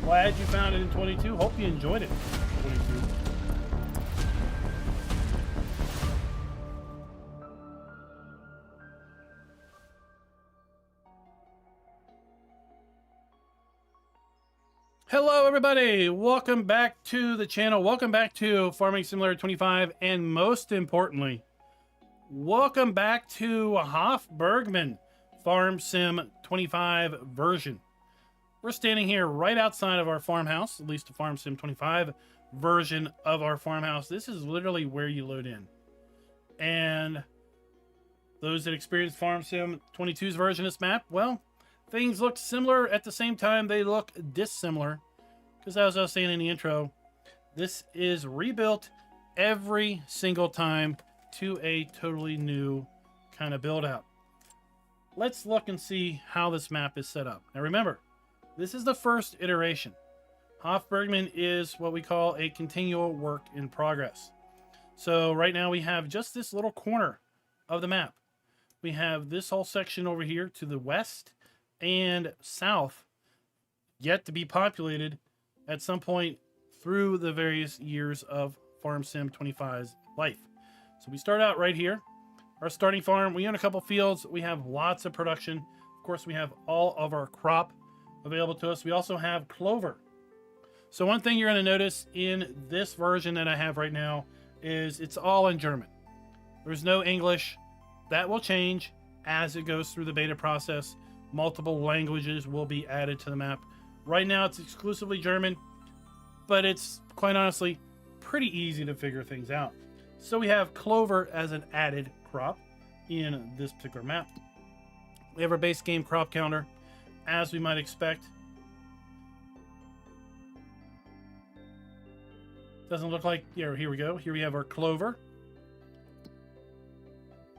Glad you found it in 22. Hope you enjoyed it. 22. Hello, everybody. Welcome back to the channel. Welcome back to Farming Simulator 25. And most importantly, welcome back to Hof Bergmann Farm Sim 25 version. We're standing here right outside of our farmhouse, at least the Farm Sim 25 version of our farmhouse. This is literally where you load in. And those that experienced Farm Sim 22's version of this map, well, things look similar. At the same time, they look dissimilar. Because as I was saying in the intro, this is rebuilt every single time to a totally new kind of build out. Let's look and see how this map is set up. Now remember, this is the first iteration. Hof Bergmann is what we call a continual work in progress. So right now we have just this little corner of the map. We have this whole section over here to the west and south yet to be populated at some point through the various years of Farm Sim 25's life. So we start out right here. Our starting farm, we own a couple fields. We have lots of production. Of course, we have all of our crop available to us. We also have clover. So one thing you're going to notice in this version that I have right now is it's all in German. There's no English. That will change as it goes through the beta process. Multiple languages will be added to the map. Right now it's exclusively German, but it's quite honestly pretty easy to figure things out. So we have clover as an added crop in this particular map. We have our base game crop counter, as we might expect. Doesn't look like, yeah, here we go. Here we have our clover.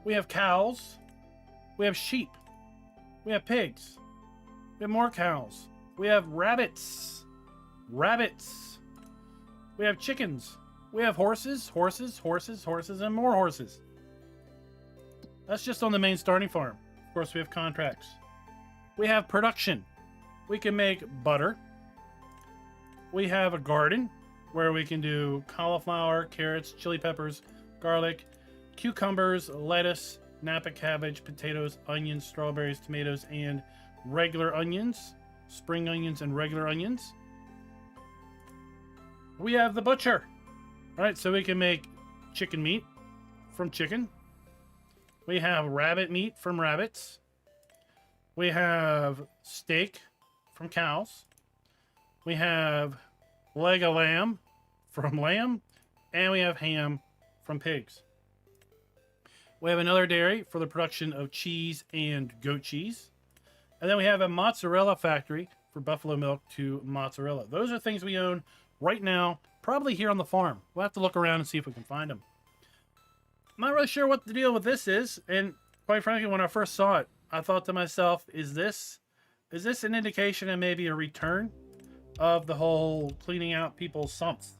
We have cows. We have sheep. We have pigs. We have more cows. We have rabbits. Rabbits. We have chickens. We have horses, horses, horses, horses, and more horses. That's just on the main starting farm. Of course, we have contracts. We have production. We can make butter. We have a garden where we can do cauliflower, carrots, chili peppers, garlic, cucumbers, lettuce, Napa cabbage, potatoes, onions, strawberries, tomatoes, and regular onions. Spring onions and regular onions. We have the butcher. All right, so we can make chicken meat from chicken. We have rabbit meat from rabbits. We have steak from cows. We have leg of lamb from lamb. And we have ham from pigs. We have another dairy for the production of cheese and goat cheese. And then we have a mozzarella factory for buffalo milk to mozzarella. Those are things we own right now, probably here on the farm. We'll have to look around and see if we can find them. I'm not really sure what the deal with this is. And quite frankly, when I first saw it, I thought to myself, is this an indication and maybe a return of the whole cleaning out people's sumps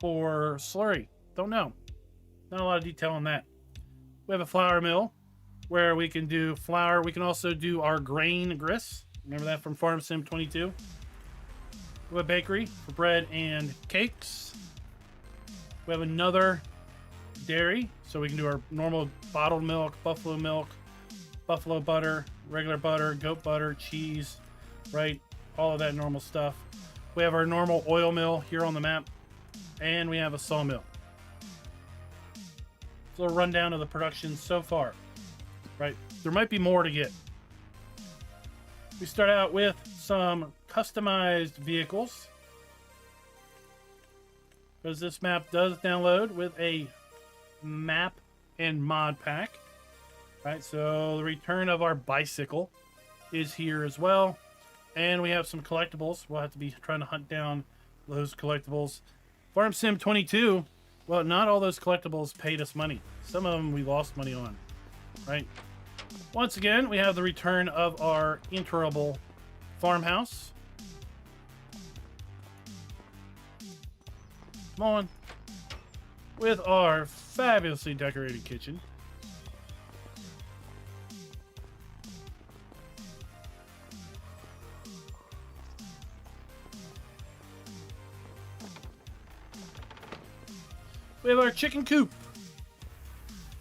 for slurry? Don't know. Not a lot of detail on that. We have a flour mill where we can do flour. We can also do our grain grist. Remember that from Farm Sim 22? We have a bakery for bread and cakes. We have another dairy, so we can do our normal bottled milk, buffalo butter, regular butter, goat butter, cheese, right? All of that normal stuff. We have our normal oil mill here on the map, and we have a sawmill. So a rundown of the production so far, right? There might be more to get. We start out with some customized vehicles, because this map does download with a map and mod pack, right? So the return of our bicycle is here as well, and we have some collectibles. We'll have to be trying to hunt down those collectibles. Farm Sim 22, well, not all those collectibles paid us money. Some of them we lost money on, right? Once again, we have the return of our interable farmhouse. Come on. With our fabulously decorated kitchen. We have our chicken coop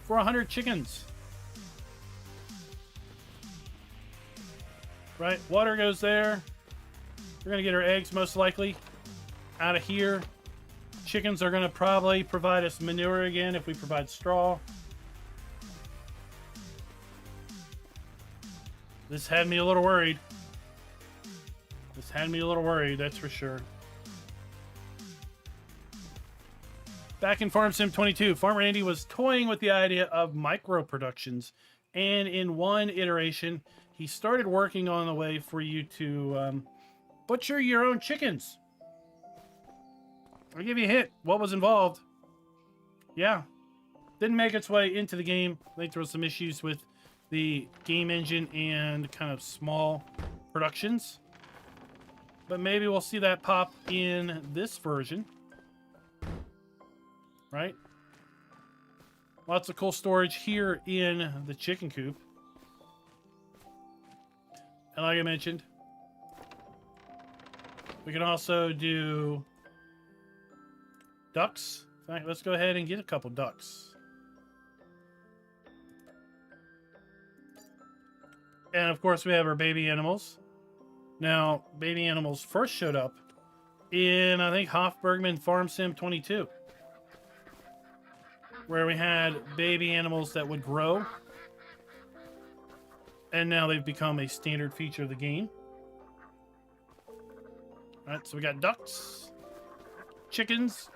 for 100 chickens. Right, water goes there. We're gonna get our eggs most likely out of here. Chickens are gonna probably provide us manure again if we provide straw. This had me a little worried. That's for sure. Back in Farm Sim 22, Farmer Andy was toying with the idea of micro productions, and in one iteration, he started working on a way for you to butcher your own chickens. I'll give you a hint. What was involved? Yeah. Didn't make its way into the game. I think there was some issues with the game engine and kind of small productions. But maybe we'll see that pop in this version. Right? Lots of cool storage here in the chicken coop. And like I mentioned, we can also do ducks. In fact, let's go ahead and get a couple ducks. And of course, we have our baby animals. Now, baby animals first showed up in, I think, Hof Bergmann Farm Sim 22, where we had baby animals that would grow. And now they've become a standard feature of the game. All right, so we got ducks, chickens,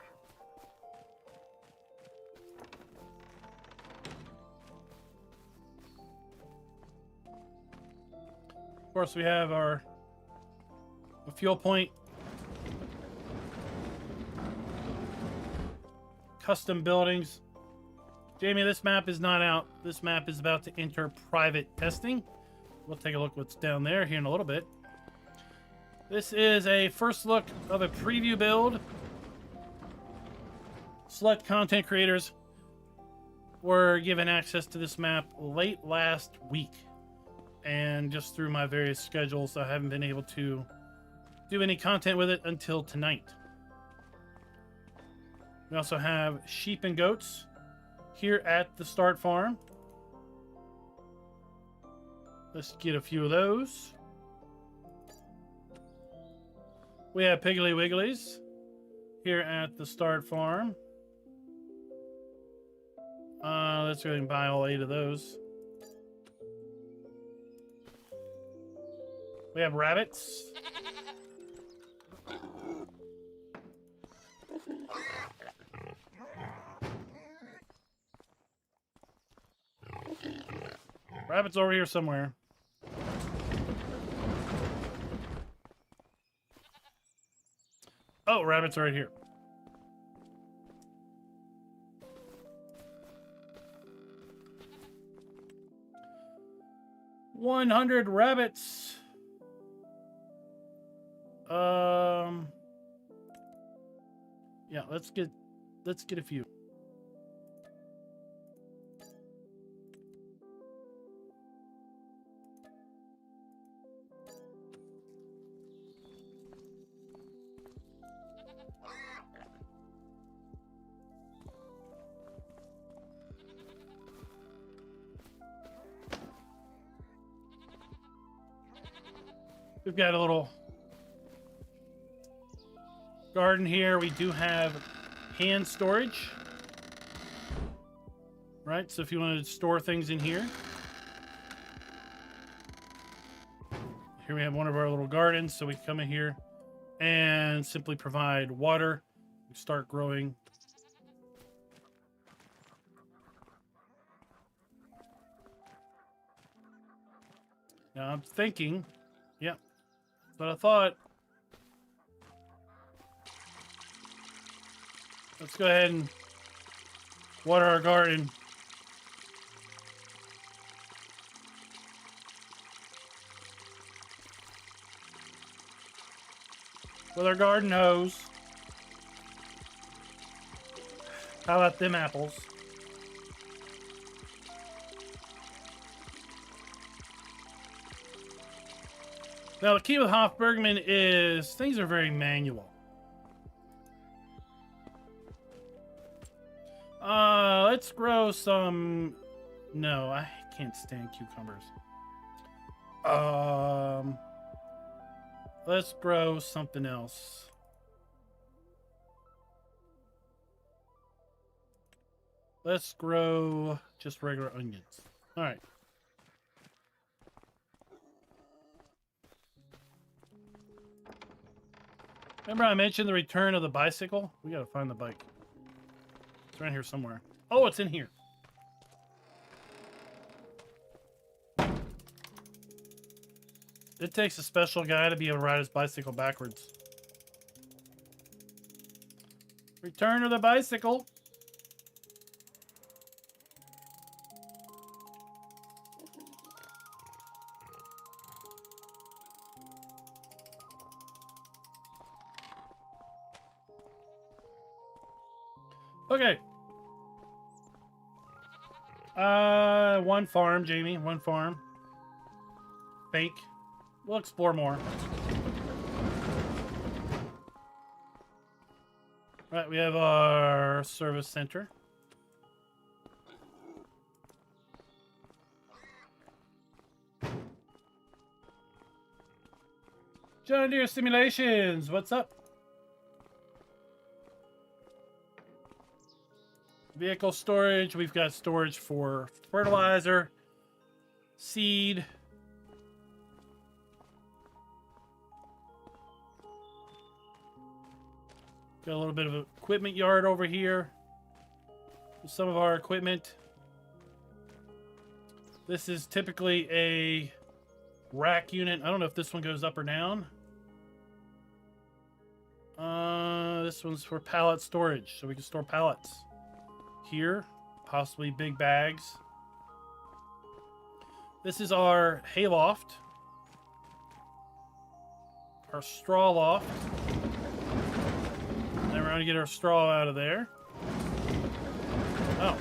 of course, we have our fuel point, custom buildings. Jamie, this map is not out. This map is about to enter private testing. We'll take a look what's down there here in a little bit. This is a first look of a preview build. Select content creators were given access to this map late last week. And just through my various schedules, I haven't been able to do any content with it until tonight. We also have sheep and goats here at the start farm. Let's get a few of those. We have Piggly Wigglies here at the start farm. Let's go ahead and buy all 8 of those. We have rabbits. Rabbits over here somewhere. Oh, rabbits right here. $100 rabbits. Yeah, let's get a few. We've got a little garden here. We do have hand storage, right? So if you want to store things in here. Here we have one of our little gardens. So we come in here and simply provide water. We start growing. Now I'm thinking, yep, but I thought, let's go ahead and water our garden. With our garden hose. How about them apples? Now, the key with Hof Bergmann is things are very manual. Let's grow some... No, I can't stand cucumbers. Let's grow something else. Let's grow just regular onions. All right. Remember I mentioned the return of the bicycle? We gotta find the bike. It's around here somewhere. Oh, it's in here. It takes a special guy to be able to ride his bicycle backwards. Return of the bicycle. Okay. One farm, Jamie. One farm. Fake. We'll explore more. Right, we have our service center. John Deere Simulations, what's up? Vehicle storage, we've got storage for fertilizer, seed. Got a little bit of an equipment yard over here with some of our equipment. This is typically a rack unit. I don't know if this one goes up or down. This one's for pallet storage, so we can store pallets here, possibly big bags. This is our hay loft, our straw loft. Then we're going to get our straw out of there. Oh.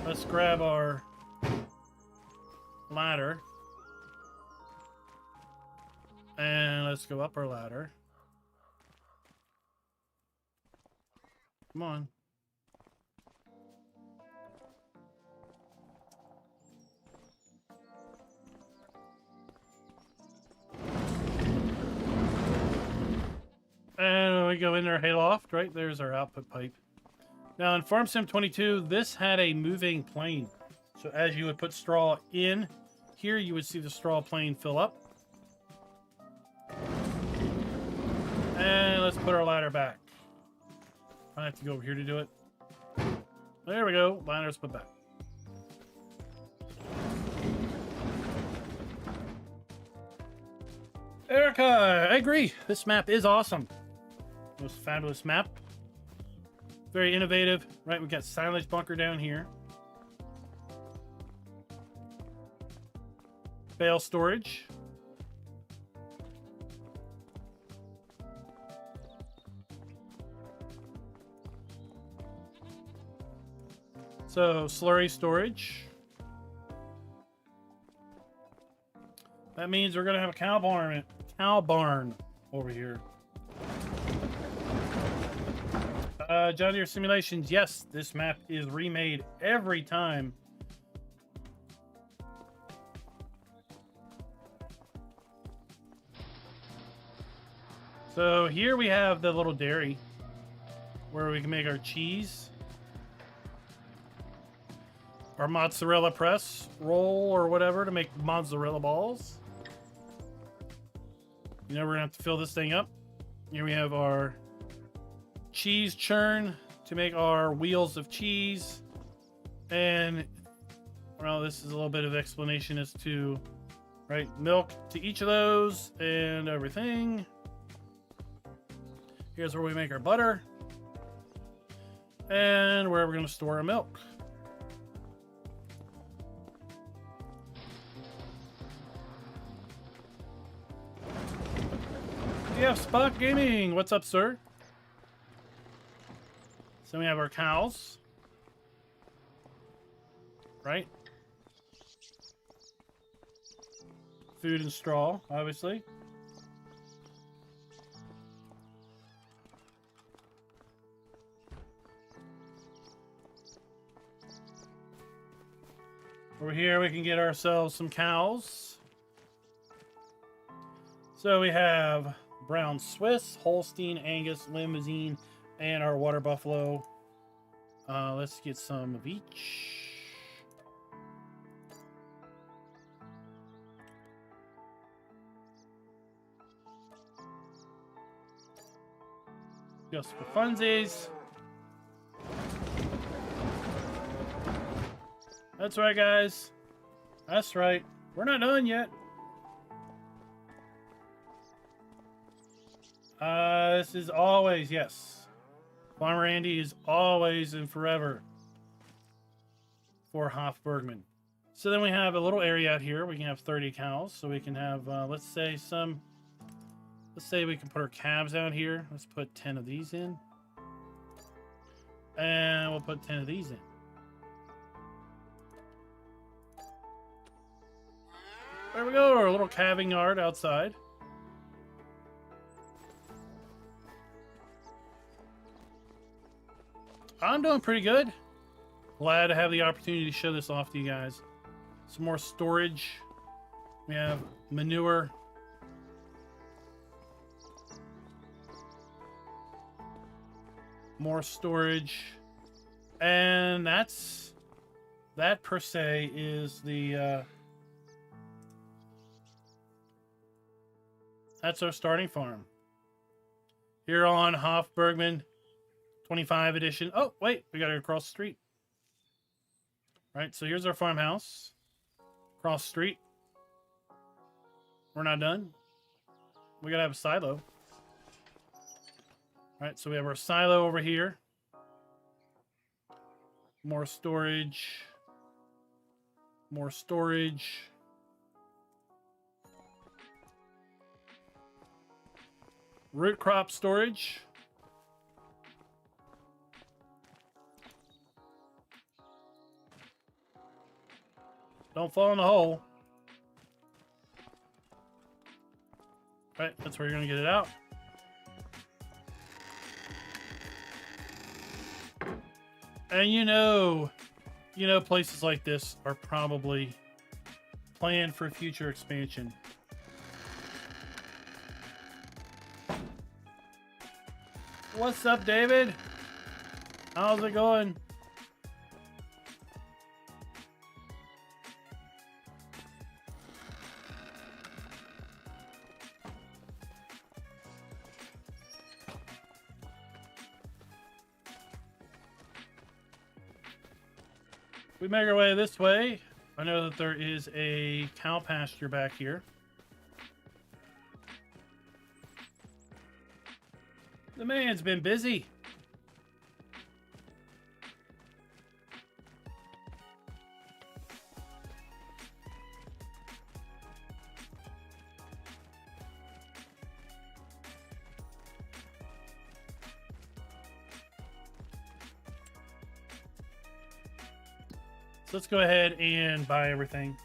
Let's grab our ladder. And let's go up our ladder. Come on. And we go in our hayloft, right? There's our output pipe. Now in Farm Sim 22, this had a moving plane. So as you would put straw in here, you would see the straw plane fill up. And let's put our ladder back. I have to go over here to do it. There we go. Ladder's put back. Erica, I agree. This map is awesome. Most fabulous map. Very innovative. Right, we've got silage bunker down here. Bale storage. So, slurry storage. That means we're going to have a cow barn over here. John Deere Simulations, yes, this map is remade every time. So here we have the little dairy where we can make our cheese. Our mozzarella press roll or whatever to make mozzarella balls. You know, we're gonna have to fill this thing up. Here we have our cheese churn to make our wheels of cheese. And, well, this is a little bit of explanation as to, right, milk to each of those and everything. Here's where we make our butter. And where we're gonna store our milk. Yeah, Spock Gaming. What's up, sir? So we have our cows. Right? Food and straw, obviously. Over here, we can get ourselves some cows. So we have brown Swiss, Holstein, Angus, Limousin, and our water buffalo. Let's get some of each. Just for funsies. That's right, guys. That's right. We're not done yet. This is always, yes. Farmer Andy is always and forever for Hof Bergmann. So then we have a little area out here. We can have 30 cows. So we can have, let's say we can put our calves out here. Let's put 10 of these in. And we'll put 10 of these in. There we go, our little calving yard outside. I'm doing pretty good. Glad to have the opportunity to show this off to you guys. Some more storage. We have manure. More storage. And that per se is the that's our starting farm. Here on Hof Bergmann 25 edition. Oh, wait, we got to cross the street. Right, so here's our farmhouse. Cross the street. We're not done. We got to have a silo. Right, so we have our silo over here. More storage. More storage. Root crop storage. Don't fall in the hole. Right, that's where you're going to get it out. And you know places like this are probably planned for future expansion. What's up, David? How's it going? We make our way this way. I know that there is a cow pasture back here. The man's been busy. So let's go ahead and buy everything.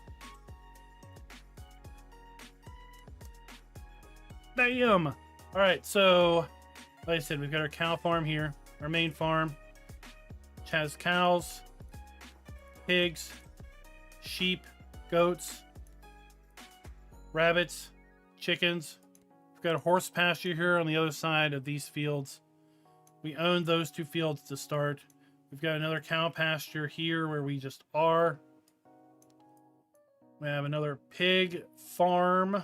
Bam! All right, so like I said, we've got our cow farm here, our main farm, which has cows, pigs, sheep, goats, rabbits, chickens. We've got a horse pasture here on the other side of these fields. We own those two fields to start. We've got another cow pasture here where we just are. We have another pig farm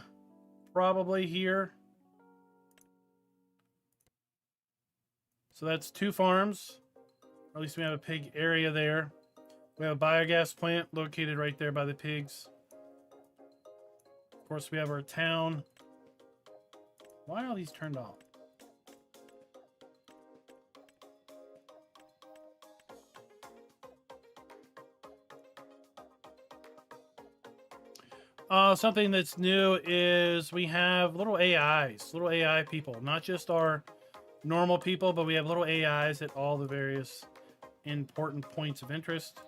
probably here. So that's two farms. Or at least we have a pig area there. We have a biogas plant located right there by the pigs. Of course, we have our town. Why are all these turned off? Something that's new is we have little AIs, little AI people, not just our normal people, but we have little AIs at all the various important points of interest.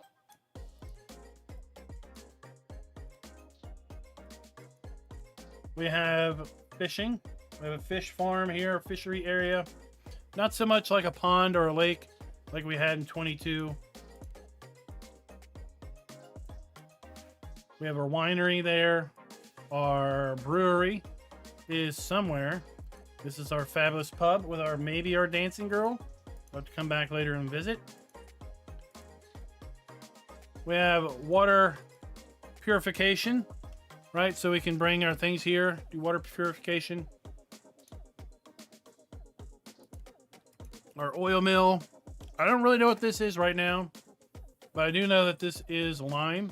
We have fishing. We have a fish farm here, fishery area. Not so much like a pond or a lake like we had in 22. We have our winery there. Our brewery is somewhere. This is our fabulous pub with our maybe our dancing girl. We'll have to come back later and visit. We have water purification, right? So we can bring our things here, do water purification. Our oil mill. I don't really know what this is right now, but I do know that this is lime.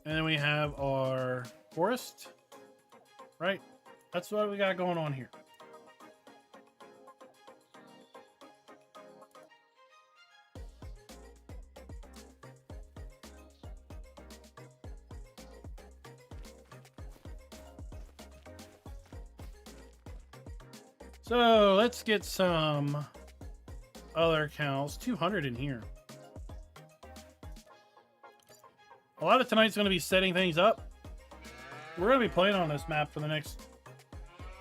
And then we have our forest, right? That's what we got going on here. So let's get some other cows. 200 in here. A lot of tonight's going to be setting things up. We're going to be playing on this map for the next...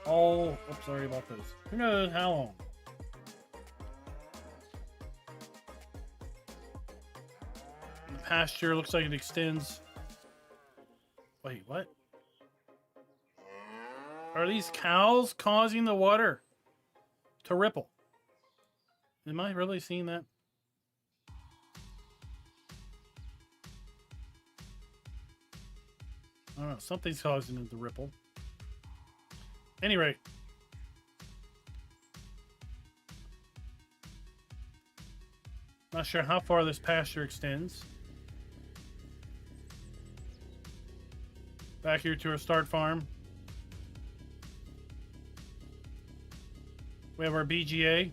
Oh, sorry about this. Who knows how long? The pasture looks like it extends. Wait, what? Are these cows causing the water to ripple? Am I really seeing that? I don't know. Something's causing it to ripple. Any rate. Not sure how far this pasture extends. Back here to our start farm. We have our BGA.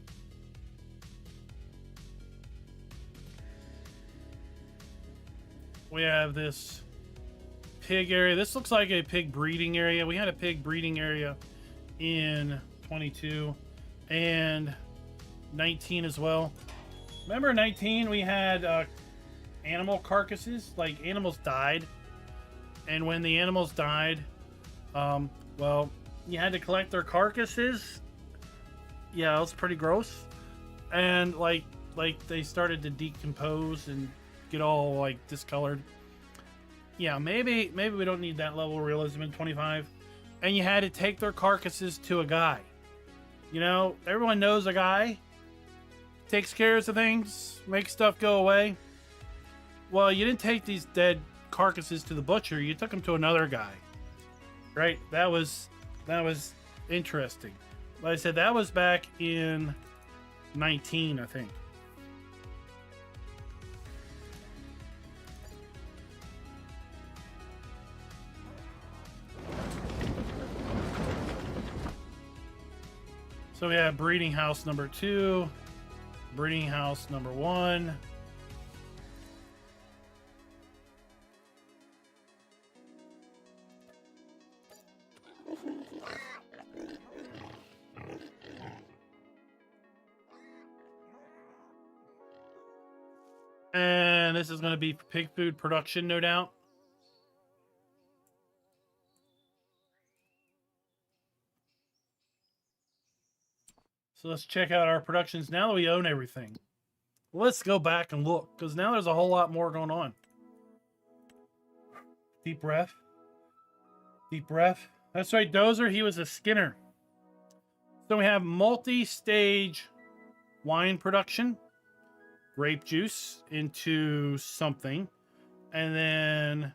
We have this pig area. This looks like a pig breeding area. We had a pig breeding area in 22 and 19 as well. Remember 19, we had animal carcasses, like animals died. And when the animals died, well, you had to collect their carcasses. Yeah, it was pretty gross. And like they started to decompose and get all like discolored. Yeah, maybe we don't need that level of realism in 25. And you had to take their carcasses to a guy. You know, everyone knows a guy. Takes care of things, makes stuff go away. Well, you didn't take these dead carcasses to the butcher. You took them to another guy. Right? That was interesting. Like I said, that was back in 19, I think. So we have breeding house number 2, breeding house number 1. And this is going to be for pig food production, no doubt. So let's check out our productions now that we own everything. Let's go back and look, because now there's a whole lot more going on. Deep breath. Deep breath. That's right, Dozer, he was a Skinner. So we have multi-stage wine production. Grape juice into something. And then...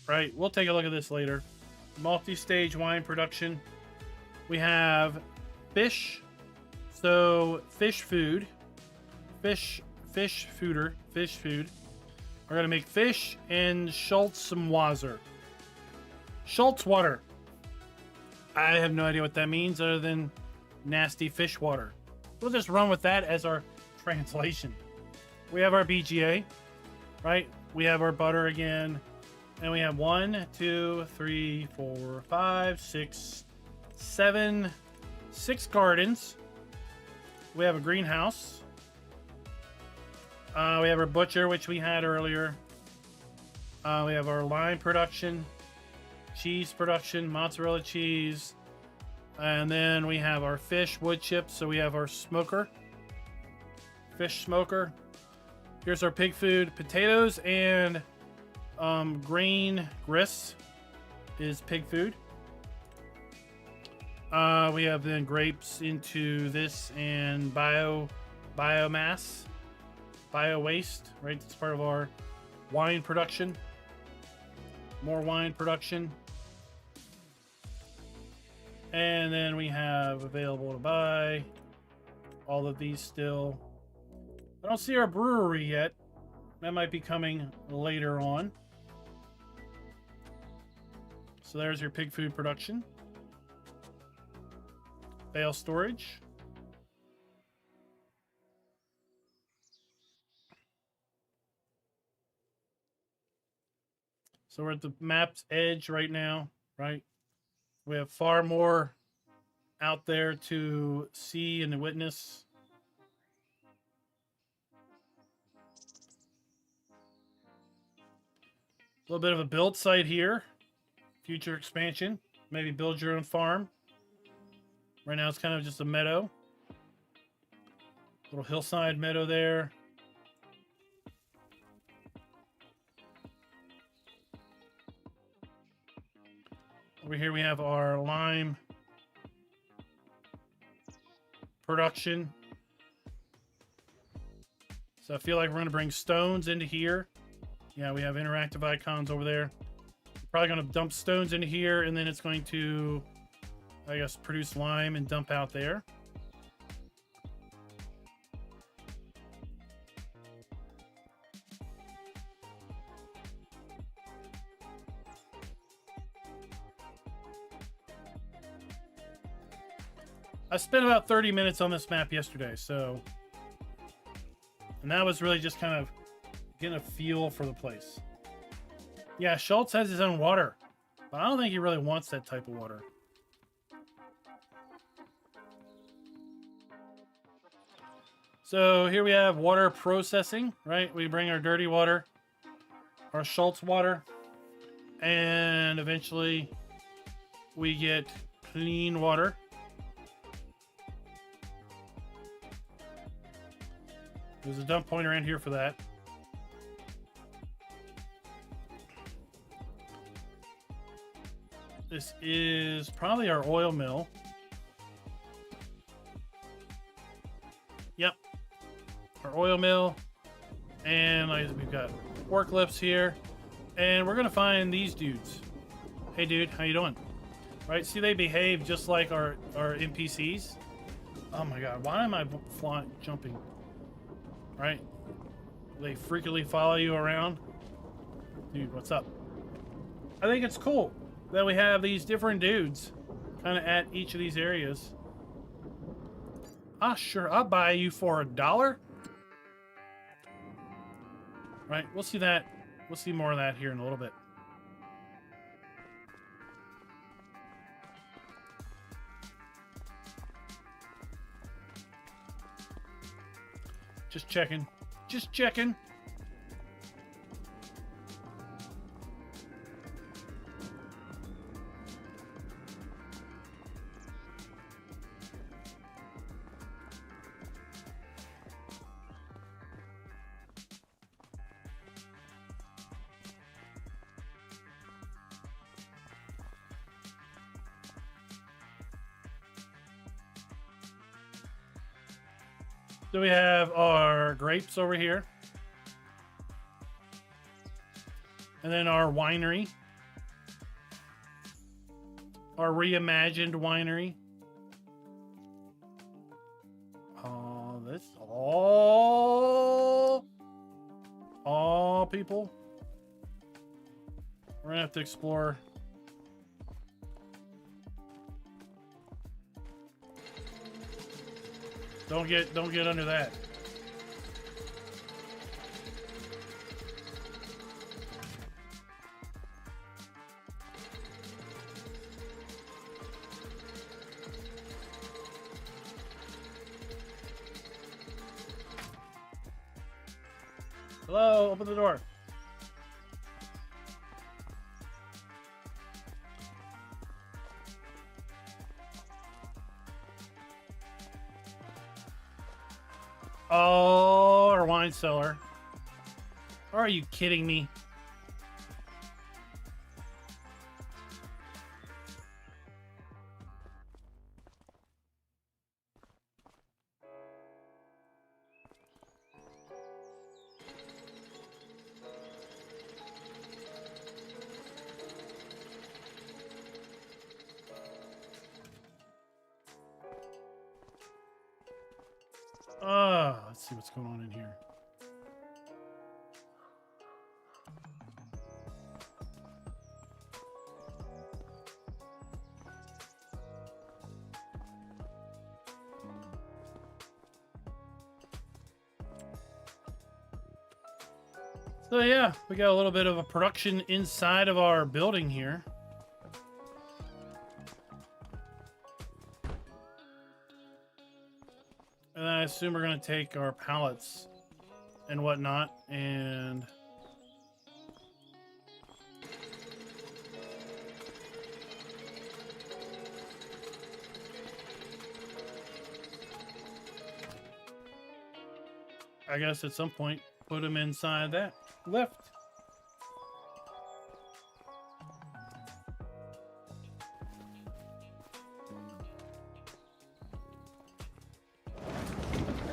Right, we'll take a look at this later. Multi-stage wine production. We have fish. So, fish food. Fish food. We're going to make fish and Schultzwater. Schultzwater. I have no idea what that means other than nasty fish water. We'll just run with that as our translation. We have our BGA, right? We have our butter again. And we have 1, 2, 3, 4, 5, 6, 7, 6 gardens. We have a greenhouse. We have our butcher, which we had earlier. We have our lime production, cheese production, mozzarella cheese. And then we have our fish wood chips. So we have our smoker, fish smoker. Here's our pig food. Potatoes and grain grist is pig food. We have then grapes into this and biomass, bio waste, right? It's part of our wine production. More wine production. And then we have available to buy all of these still. I don't see our brewery yet. That might be coming later on. So there's your pig food production. Bale storage. So we're at the map's edge right now, right? We have far more out there to see and to witness. A little bit of a build site here. Future expansion. Maybe build your own farm. Right now it's kind of just a meadow. Little hillside meadow there. Over here we have our lime production. So I feel like we're going to bring stones into here. Yeah, we have interactive icons over there. We're probably going to dump stones into here, and then it's going to, I guess, produce lime and dump out there. I spent about 30 minutes on this map yesterday, so... And that was really just kind of getting a feel for the place. Yeah, Schultz has his own water, but I don't think he really wants that type of water. So here we have water processing, right? We bring our dirty water, our Schultz water, and eventually we get clean water. There's a dump point around here for that. This is probably our oil mill. Yep. Our oil mill. And we've got forklifts here. And we're going to find these dudes. Hey, dude, how you doing? Right, see, they behave just like our NPCs. Oh, my God. Why am I jumping? Right? They freakily follow you around. Dude, what's up? I think it's cool that we have these different dudes kind of at each of these areas. Ah, sure, I'll buy you for $1. Right, we'll see that. We'll see more of that here in a little bit. Just checking. Just checking. So we have our grapes over here. And then our winery. Our reimagined winery. Oh, this all people. We're gonna have to explore. Don't get under that. Hello, open the door. Oh, our wine cellar. Are you kidding me? Let's see what's going on in here. So yeah, we got a little bit of a production inside of our building here. And I assume we're going to take our pallets and whatnot and I guess at some point put them inside that lift.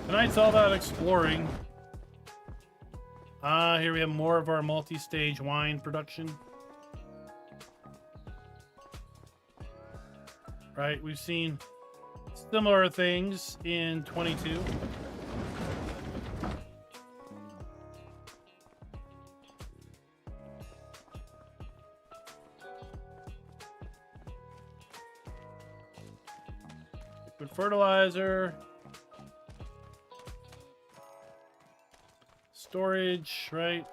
Tonight's all about exploring. Here we have more of our multi-stage wine production. Right, we've seen similar things in 22. Liquid fertilizer. Storage, right?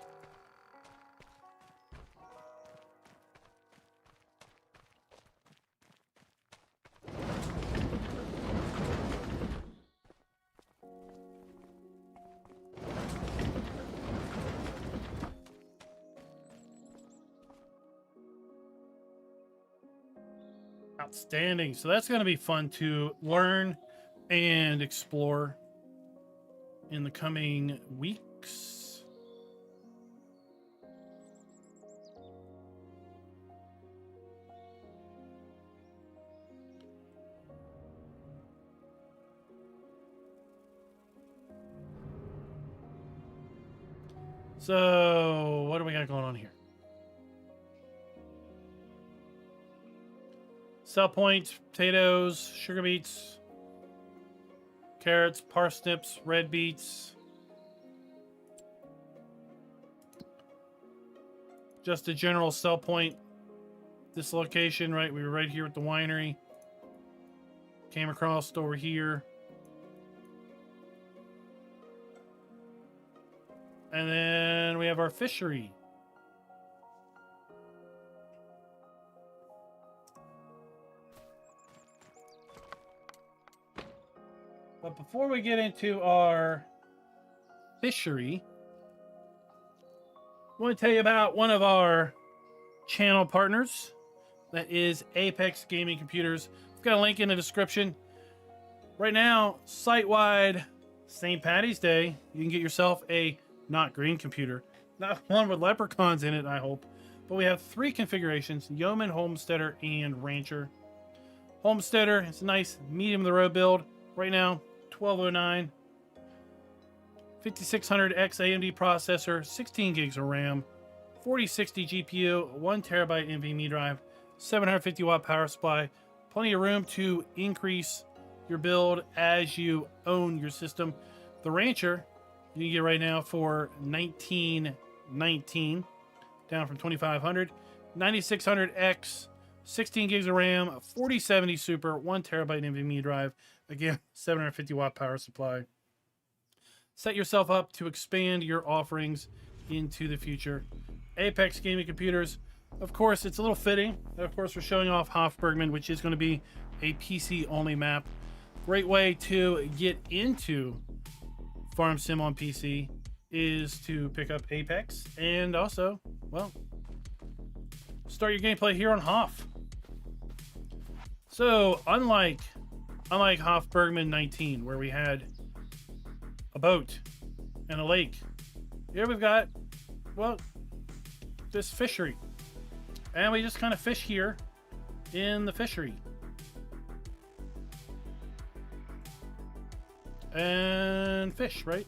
Outstanding. So that's going to be fun to learn and explore in the coming weeks. So, what do we got going on here? Sell point, potatoes, sugar beets, carrots, parsnips, red beets. Just a general sell point. This location, right? We were right here at the winery. Came across over here. And then we have our fishery. But before we get into our fishery, I want to tell you about one of our channel partners. That is Apex Gaming Computers. I've got a link in the description. Right now, site-wide St. Paddy's Day, you can get yourself a not green computer. Not one with leprechauns in it, I hope. But we have 3 configurations: Yeoman, Homesteader, and Rancher. Homesteader, it's a nice medium-of-the-road build. Right now, 1209. 5600X AMD processor, 16 gigs of RAM, 4060 GPU, 1 terabyte NVMe drive, 750 watt power supply. Plenty of room to increase your build as you own your system. The Rancher, you can get right now for $19.19, down from $2,500. 9600X, 16 gigs of RAM, 4070 Super, 1 terabyte NVMe drive. Again, 750 watt power supply. Set yourself up to expand your offerings into the future. Apex Gaming Computers. Of course, it's a little fitting. Of course, we're showing off Hof Bergmann, which is going to be a PC-only map. Great way to get into Farm Sim on PC is to pick up Apex and also, well, start your gameplay here on Hof. So, unlike Hof Bergmann 19, where we had a boat and a lake, here we've got well, this fishery. And we just kind of fish here in the fishery. And fish, right?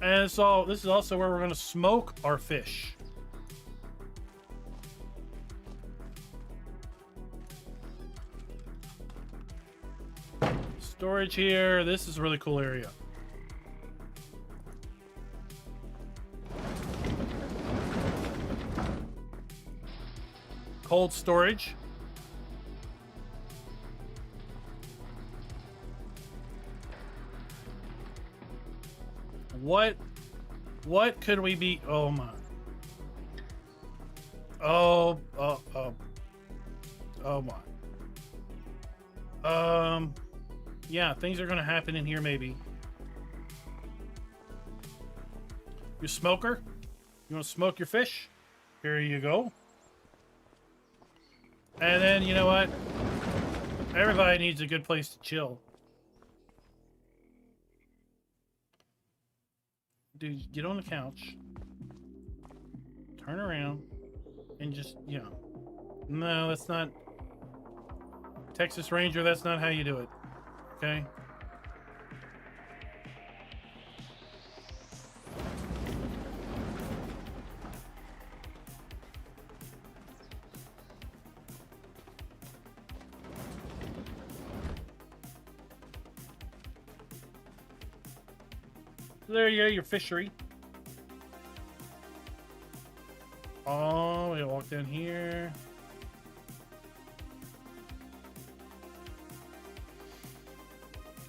And so this is also where we're going to smoke our fish. Storage here. This is a really cool area. Cold storage. What could we be? Oh my. Oh my. Yeah, things are gonna happen in here maybe. You smoker? You wanna smoke your fish? Here you go. And then, you know what? Everybody needs a good place to chill. Dude, get on the couch. Turn around. And just, you know. No, that's not... Texas Ranger, that's not how you do it. Okay? There you go, your fishery. Oh, we walk down here.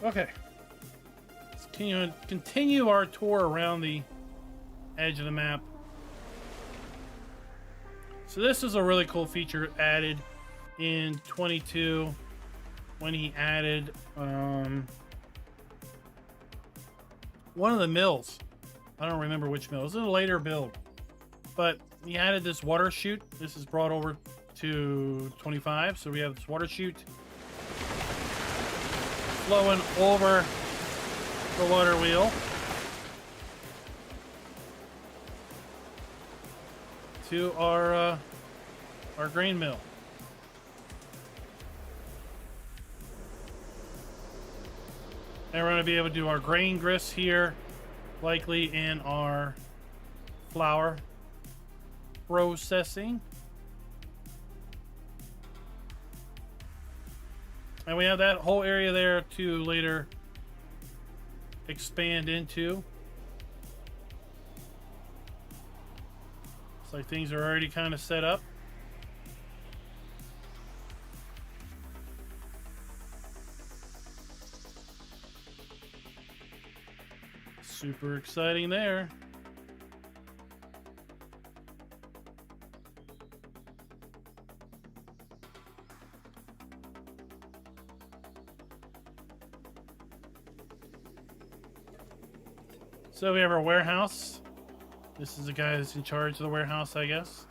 Okay. Let's continue our tour around the edge of the map. So this is a really cool feature added in 22 when he added one of the mills. I don't remember which mill. It was a later build. But he added this water chute. This is brought over to 25. So we have this water chute flowing over the water wheel to our grain mill. And we're going to be able to do our grain grist here, likely in our flour processing. And we have that whole area there to later expand into. It's like things are already kind of set up. Super exciting there. So we have our warehouse. This is the guy that's in charge of the warehouse, I guess.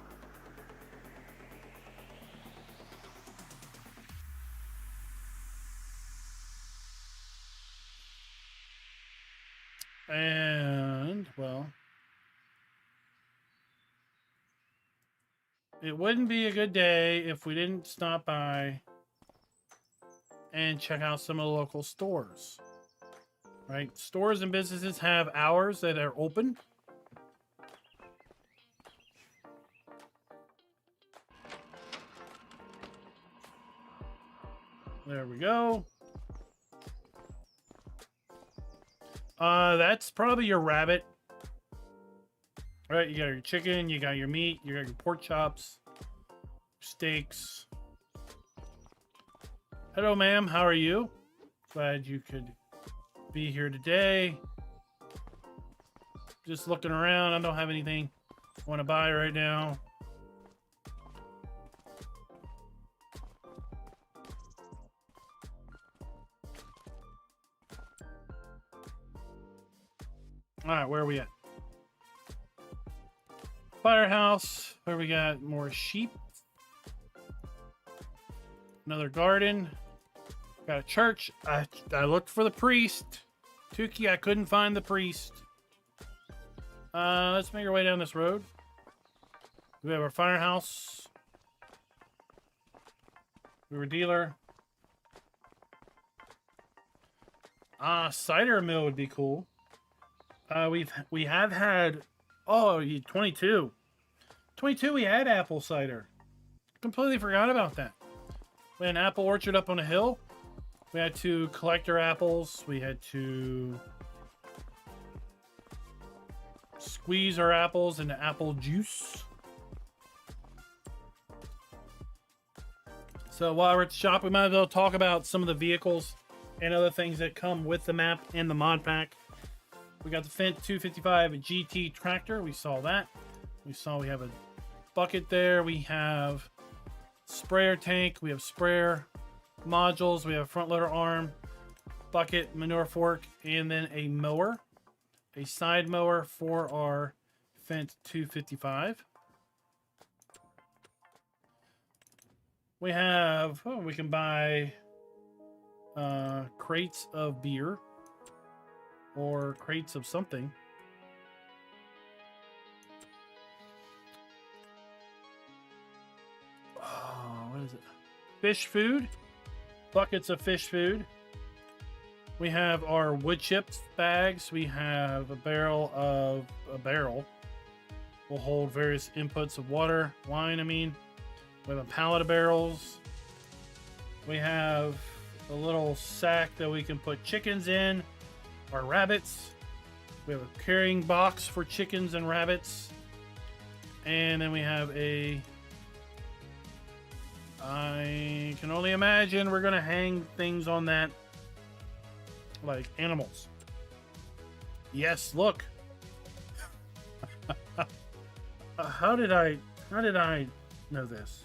And, well, it wouldn't be a good day if we didn't stop by and check out some of the local stores. Right? Stores and businesses have hours that are open. There we go. That's probably your rabbit. Right, you got your chicken, you got your meat, you got your pork chops, steaks. Hello, ma'am. How are you? Glad you could be here today. Just looking around. I don't have anything I want to buy right now. All right, where are we at? Firehouse. Where we got more sheep. Another garden. Got a church. I looked for the priest. Tuki, I couldn't find the priest. Let's make our way down this road. We have our firehouse. We were dealer. Cider mill would be cool. We have had 22. 22 we had apple cider. Completely forgot about that. We had an apple orchard up on a hill. We had to collect our apples. We had to squeeze our apples into apple juice. So while we're at the shop, we might as well talk about some of the vehicles and other things that come with the map and the mod pack. We got the Fendt 255 GT tractor. We saw that. We have a bucket there. We have sprayer tank. We have sprayer modules. We have front loader arm, bucket, manure fork, and then a mower. A side mower for our Fendt 255. We have, we can buy crates of beer or crates of something. Oh, what is it? Fish food. Buckets of fish food. We have our wood chips bags. We have a barrel. Will hold various inputs of water, wine, We have a pallet of barrels. We have a little sack that we can put chickens in, our rabbits. We have a carrying box for chickens and rabbits. And then we have I can only imagine we're going to hang things on that like animals. Yes, look. How did I know this?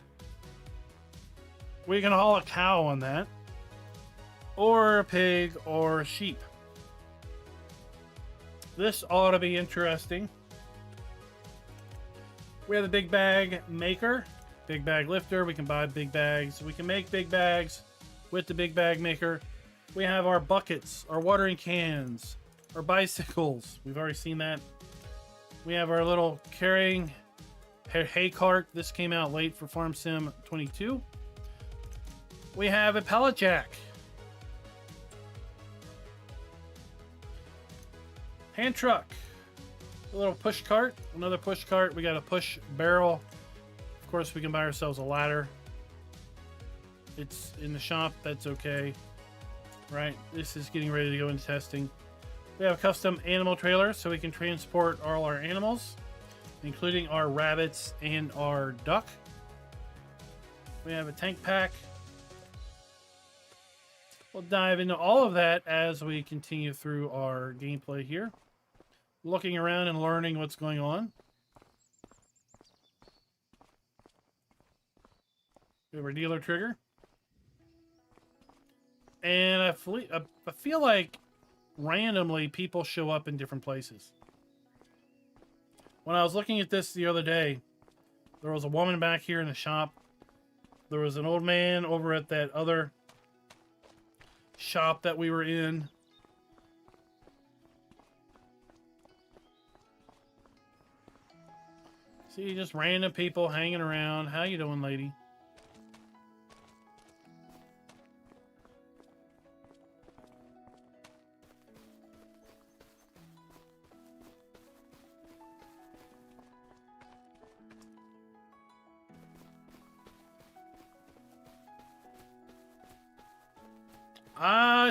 We can haul a cow on that, or a pig, or a sheep. This ought to be interesting. We have the big bag maker, big bag lifter. We can buy big bags. We can make big bags with the big bag maker. We have our buckets, our watering cans, our bicycles. We've already seen that. We have our little carrying hay cart. This came out late for Farm Sim 22. We have a pallet jack. Hand truck. A little push cart. Another push cart. We got a push barrel. Of course, we can buy ourselves a ladder. It's in the shop. That's okay. Right. This is getting ready to go into testing. We have a custom animal trailer so we can transport all our animals, including our rabbits and our duck. We have a tank pack. We'll dive into all of that as we continue through our gameplay here. Looking around and learning what's going on. We have our dealer trigger. And I feel like randomly people show up in different places. When I was looking at this the other day, there was a woman back here in the shop. There was an old man over at that other shop that we were in. See, just random people hanging around. How you doing, lady?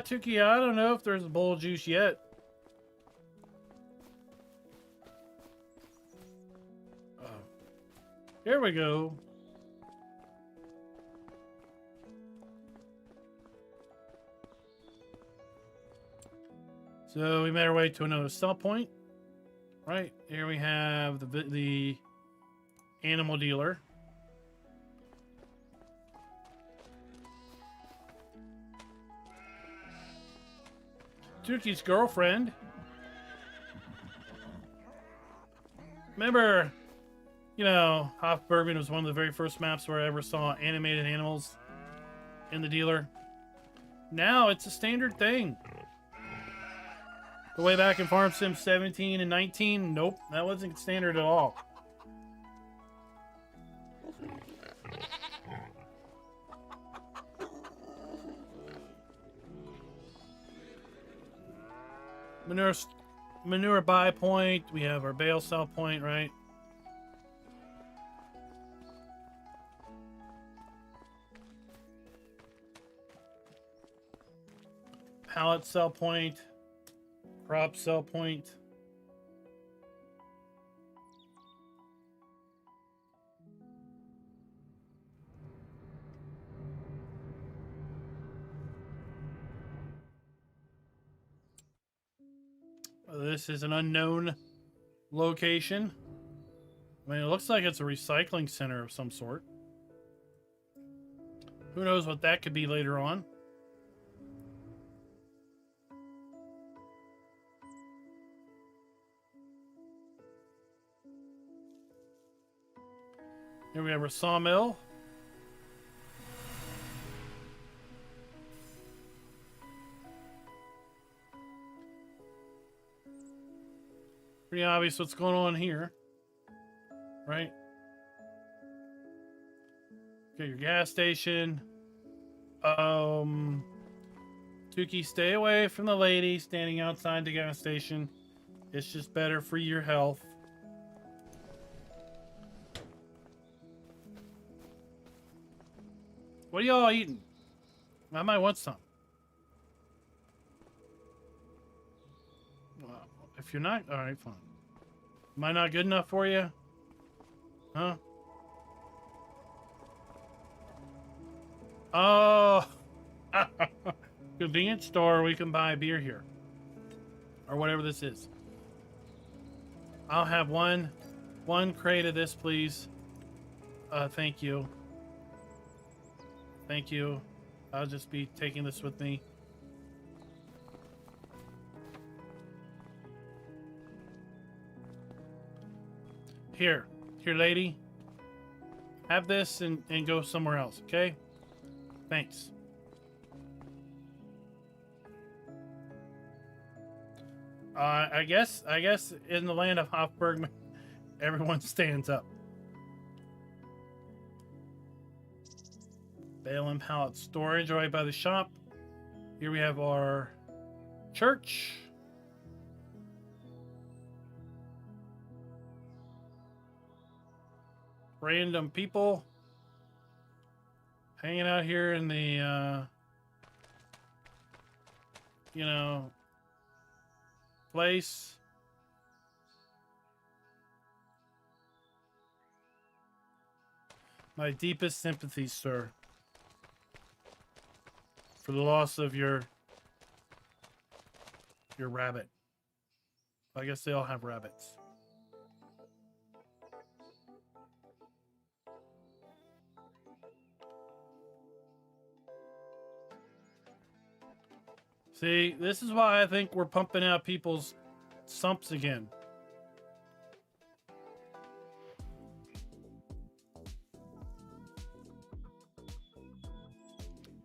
Tuki, I don't know if there's a bowl of juice yet. Oh. Here we go. So we made our way to another sell point. Right, here we have the animal dealer. Tuki's girlfriend. Remember, you know, Hof Bergmann was one of the very first maps where I ever saw animated animals in the dealer. Now it's a standard thing. The way back in Farm Sim 17 and 19, nope, that wasn't standard at all. Manure buy point. We have our bale sell point, right? Pallet sell point. Crop sell point. This is an unknown location. I mean, it looks like it's a recycling center of some sort. Who knows what that could be later on. Here we have a sawmill. Pretty obvious what's going on here, right? Got your gas station. Tuki, stay away from the lady standing outside the gas station. It's just better for your health. What are y'all eating? I might want some. Well, if you're not, all right, fine. Am I not good enough for you? Huh? Oh, convenience store. We can buy beer here, or whatever this is. I'll have one crate of this, please. Thank you. Thank you. I'll just be taking this with me. Here, lady. Have this and go somewhere else, okay? Thanks. I guess in the land of Hof Bergmann, everyone stands up. Bale and pallet storage right by the shop. Here we have our church. Random people hanging out here in the, you know, place. My deepest sympathies, sir, for the loss of your rabbit. I guess they all have rabbits. See, this is why I think we're pumping out people's sumps again.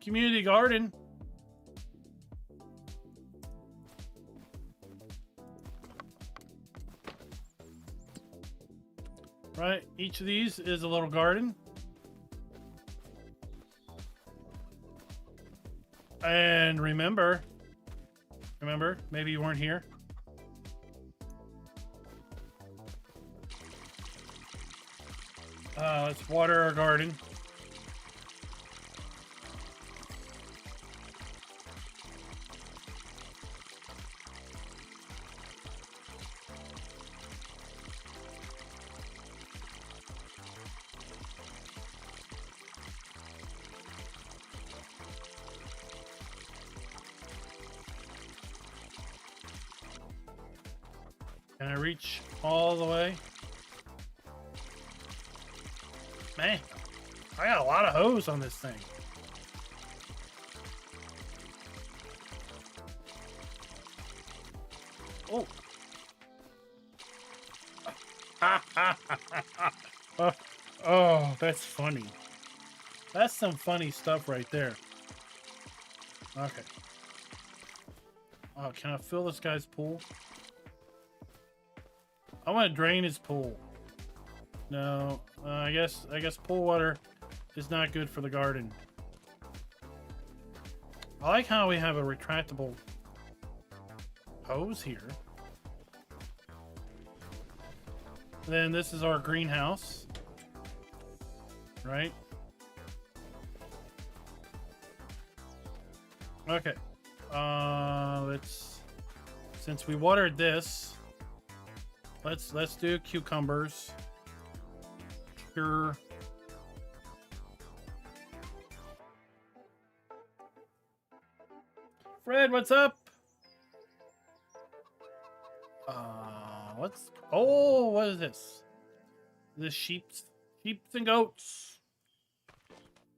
Community garden. Right, each of these is a little garden. And remember, maybe you weren't here. Let's water our garden. Can I reach all the way? Man, I got a lot of hose on this thing. Oh. Oh, that's funny. That's some funny stuff right there. Okay. Oh, can I fill this guy's pool? I want to drain his pool. No, I guess pool water is not good for the garden. I like how we have a retractable hose here. Then this is our greenhouse, right? Okay. Since we watered this, let's do cucumbers. Sure. Fred, what's up? What is this? This sheeps and goats.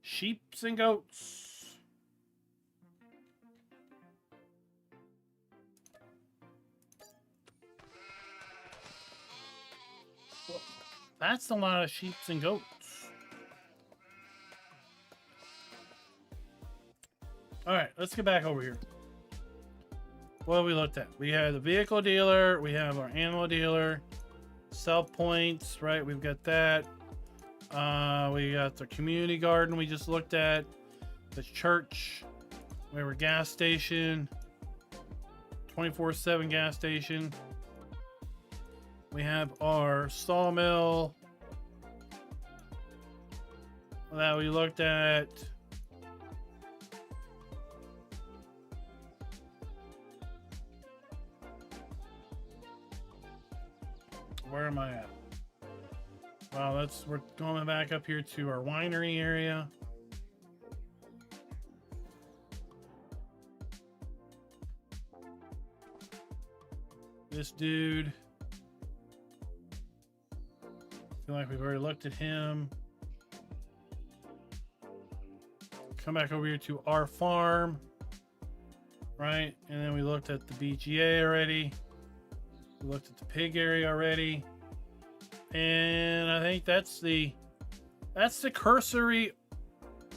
Sheeps and goats. That's a lot of sheeps and goats. All right, let's get back over here. What have we looked at? We have the vehicle dealer. We have our animal dealer. Sell points, right? We've got that. We got the community garden we just looked at. The church. We have our gas station. 24/7 gas station. We have our sawmill that we looked at. Where am I at? Well, we're going back up here to our winery area. This dude. I feel like we've already looked at him. Come back over here to our farm. Right? And then we looked at the BGA already. We looked at the pig area already. And I think that's the cursory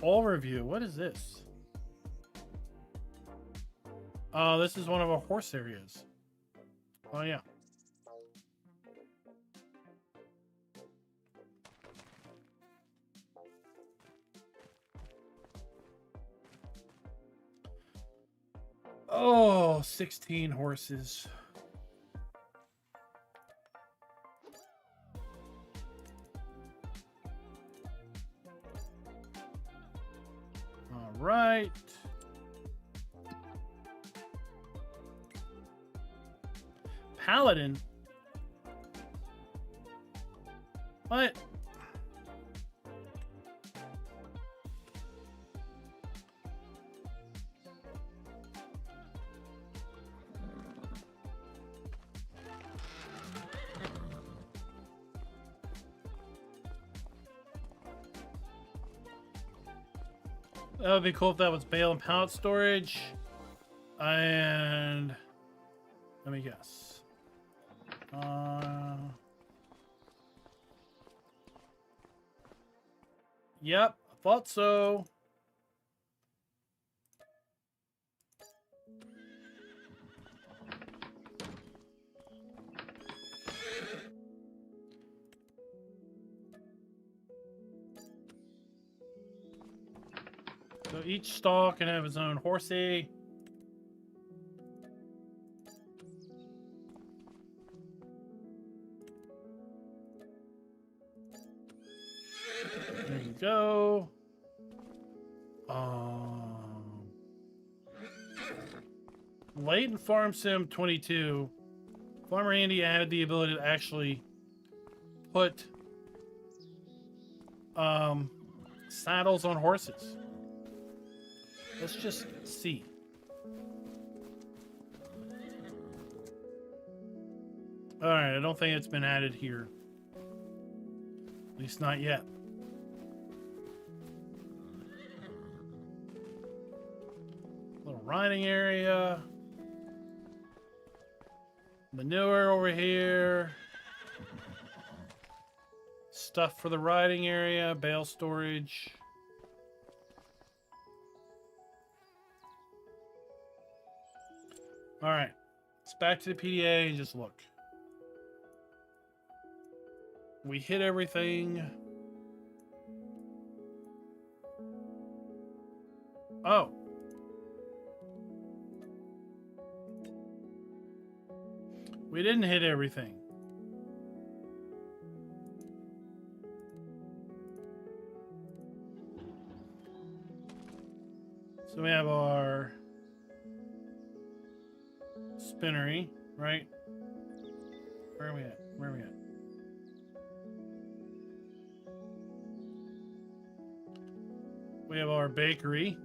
overview. What is this? Oh, this is one of our horse areas. Oh, yeah. Oh, 16 horses. All right. Paladin. What? That would be cool if that was bale and pallet storage. And let me guess. Yep, I thought so. So each stall can have his own horsey. There you go. Late in Farm Sim 22, Farmer Andy added the ability to actually put saddles on horses. Let's just see. All right, I don't think it's been added here. At least not yet. Little riding area. Manure over here. Stuff for the riding area, bale storage. All right. Let's back to the PDA and just look. We hit everything. Oh. We didn't hit everything. So we have our spinnery, right? Where are we at? Where are we at? We have our bakery.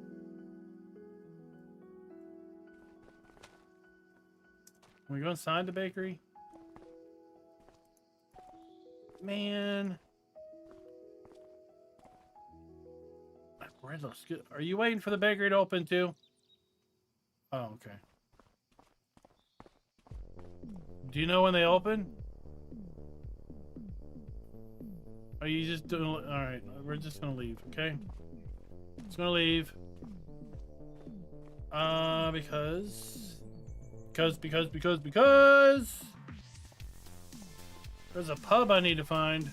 Can we go inside the bakery? Man. Where those? Are you waiting for the bakery to open too? Oh, okay. Do you know when they open? Are you just doing... Alright, we're just gonna leave, okay? Just gonna leave. Because... There's a pub I need to find.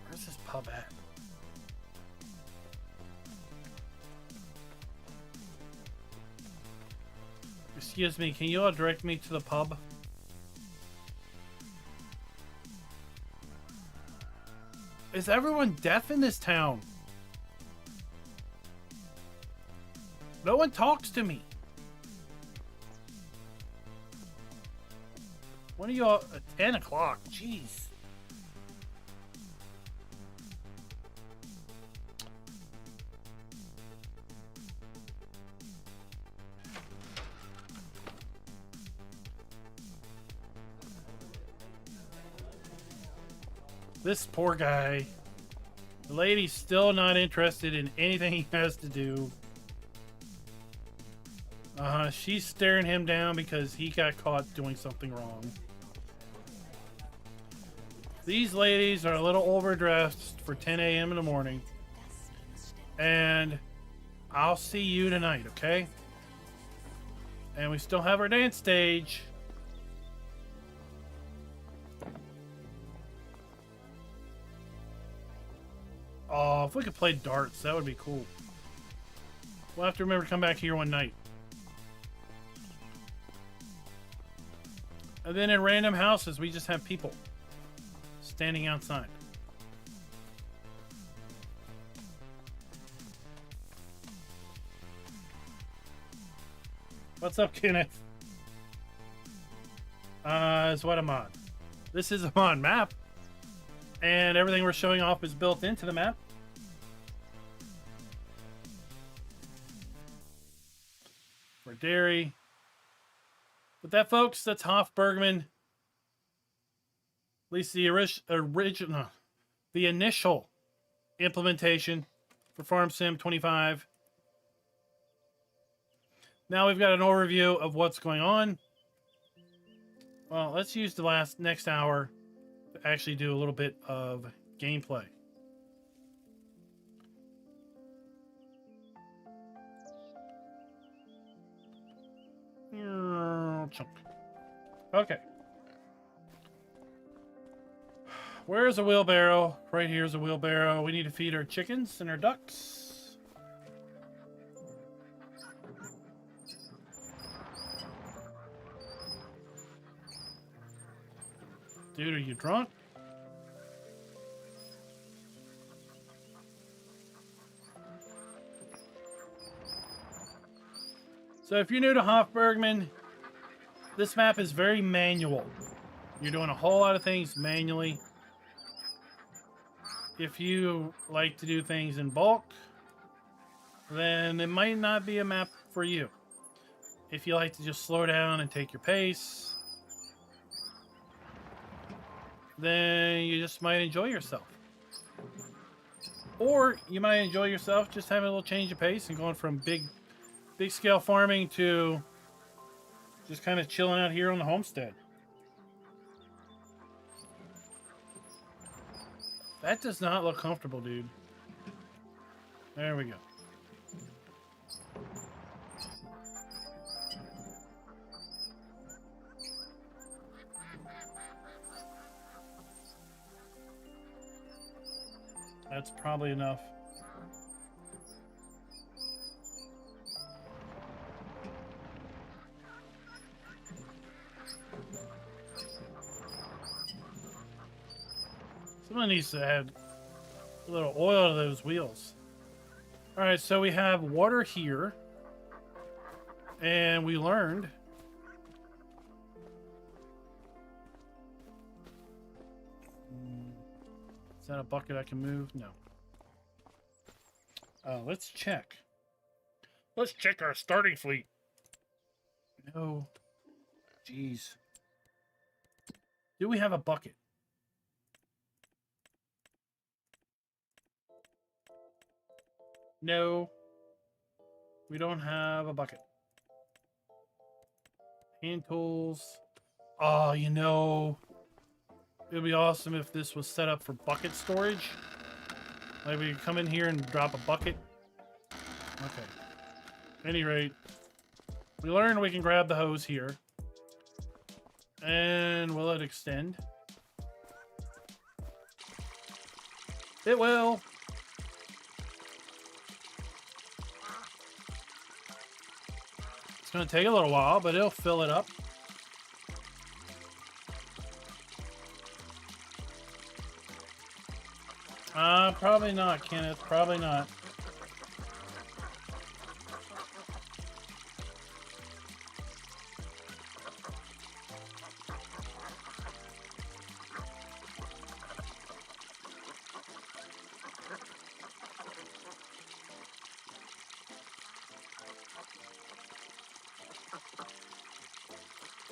Where's this pub at? Excuse me, can you all direct me to the pub? Is everyone deaf in this town? No one talks to me. When are you all? 10 o'clock. Jeez. This poor guy. The lady's still not interested in anything he has to do. She's staring him down because he got caught doing something wrong. These ladies are a little overdressed for 10 a.m. in the morning. And I'll see you tonight, okay? And we still have our dance stage. Oh, if we could play darts, that would be cool. We'll have to remember to come back here one night. And then in random houses, we just have people standing outside. What's up, Kenneth? Is what I'm on. This is a mod map. And everything we're showing off is built into the map. For dairy. But that, folks, that's Hof Bergmann. At least the original, the initial implementation for Farm Sim 25. Now we've got an overview of what's going on. Well, let's use the next hour to actually do a little bit of gameplay. Okay. Where's a wheelbarrow? Right here's a wheelbarrow. We need to feed our chickens and our ducks. Dude, are you drunk? So if you're new to Hof Bergmann, this map is very manual. You're doing a whole lot of things manually. If you like to do things in bulk, then it might not be a map for you. If you like to just slow down and take your pace, then you just might enjoy yourself. Or you might enjoy yourself just having a little change of pace and going from big scale farming to just kind of chilling out here on the homestead. That does not look comfortable, dude. There we go. That's probably enough. Someone needs to add a little oil to those wheels. All right, so we have water here. And we learned is that a bucket I can move? No. Let's check. Let's check our starting fleet. No. Jeez. Do we have a bucket? No. We don't have a bucket. Hand tools. Oh, you know, it would be awesome if this was set up for bucket storage. Like we could come in here and drop a bucket. Okay. At any rate, we learned we can grab the hose here. And will it extend? It will. It's going to take a little while, but it'll fill it up. Probably not, Kenneth. Probably not.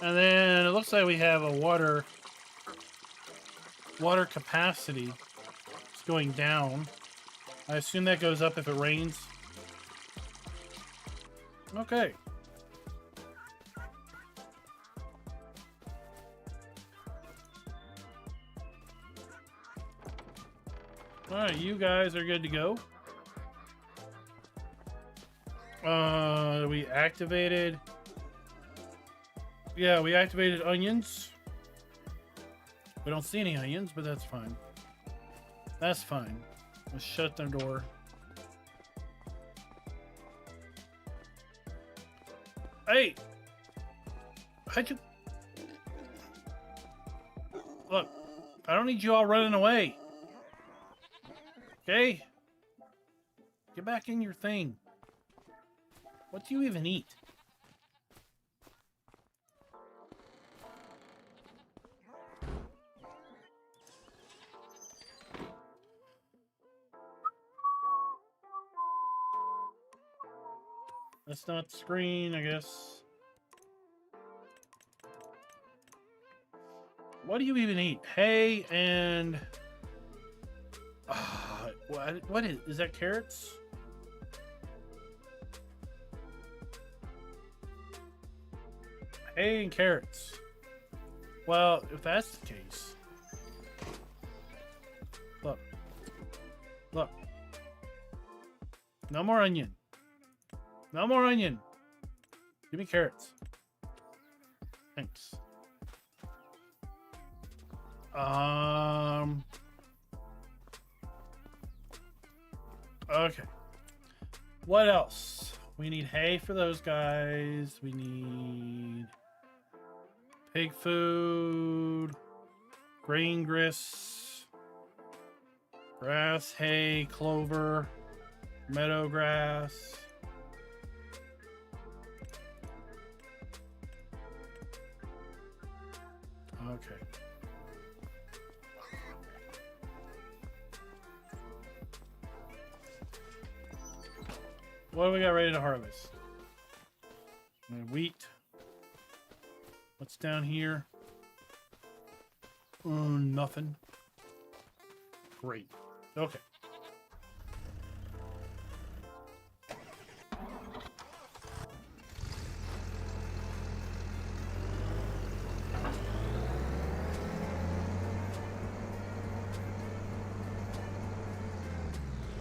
And then it looks like we have a water capacity. It's going down. I assume that goes up if it rains. Okay. Alright, you guys are good to go. We activated... Yeah, we activated onions. We don't see any onions, but that's fine. That's fine. Let's shut the door. Hey! How'd you... Look, I don't need you all running away. Okay? Get back in your thing. What do you even eat? That's not the screen, I guess. What do you even eat? Hay and... what is that carrots? Hay and carrots. Well, if that's the case... Look. Look. No more onion. No more onion. Give me carrots. Thanks. Okay. What else? We need hay for those guys. We need pig food, grain grist, grass, hay, clover, meadow grass. Okay. What do we got ready to harvest? Wheat. What's down here? Nothing. Great. Okay.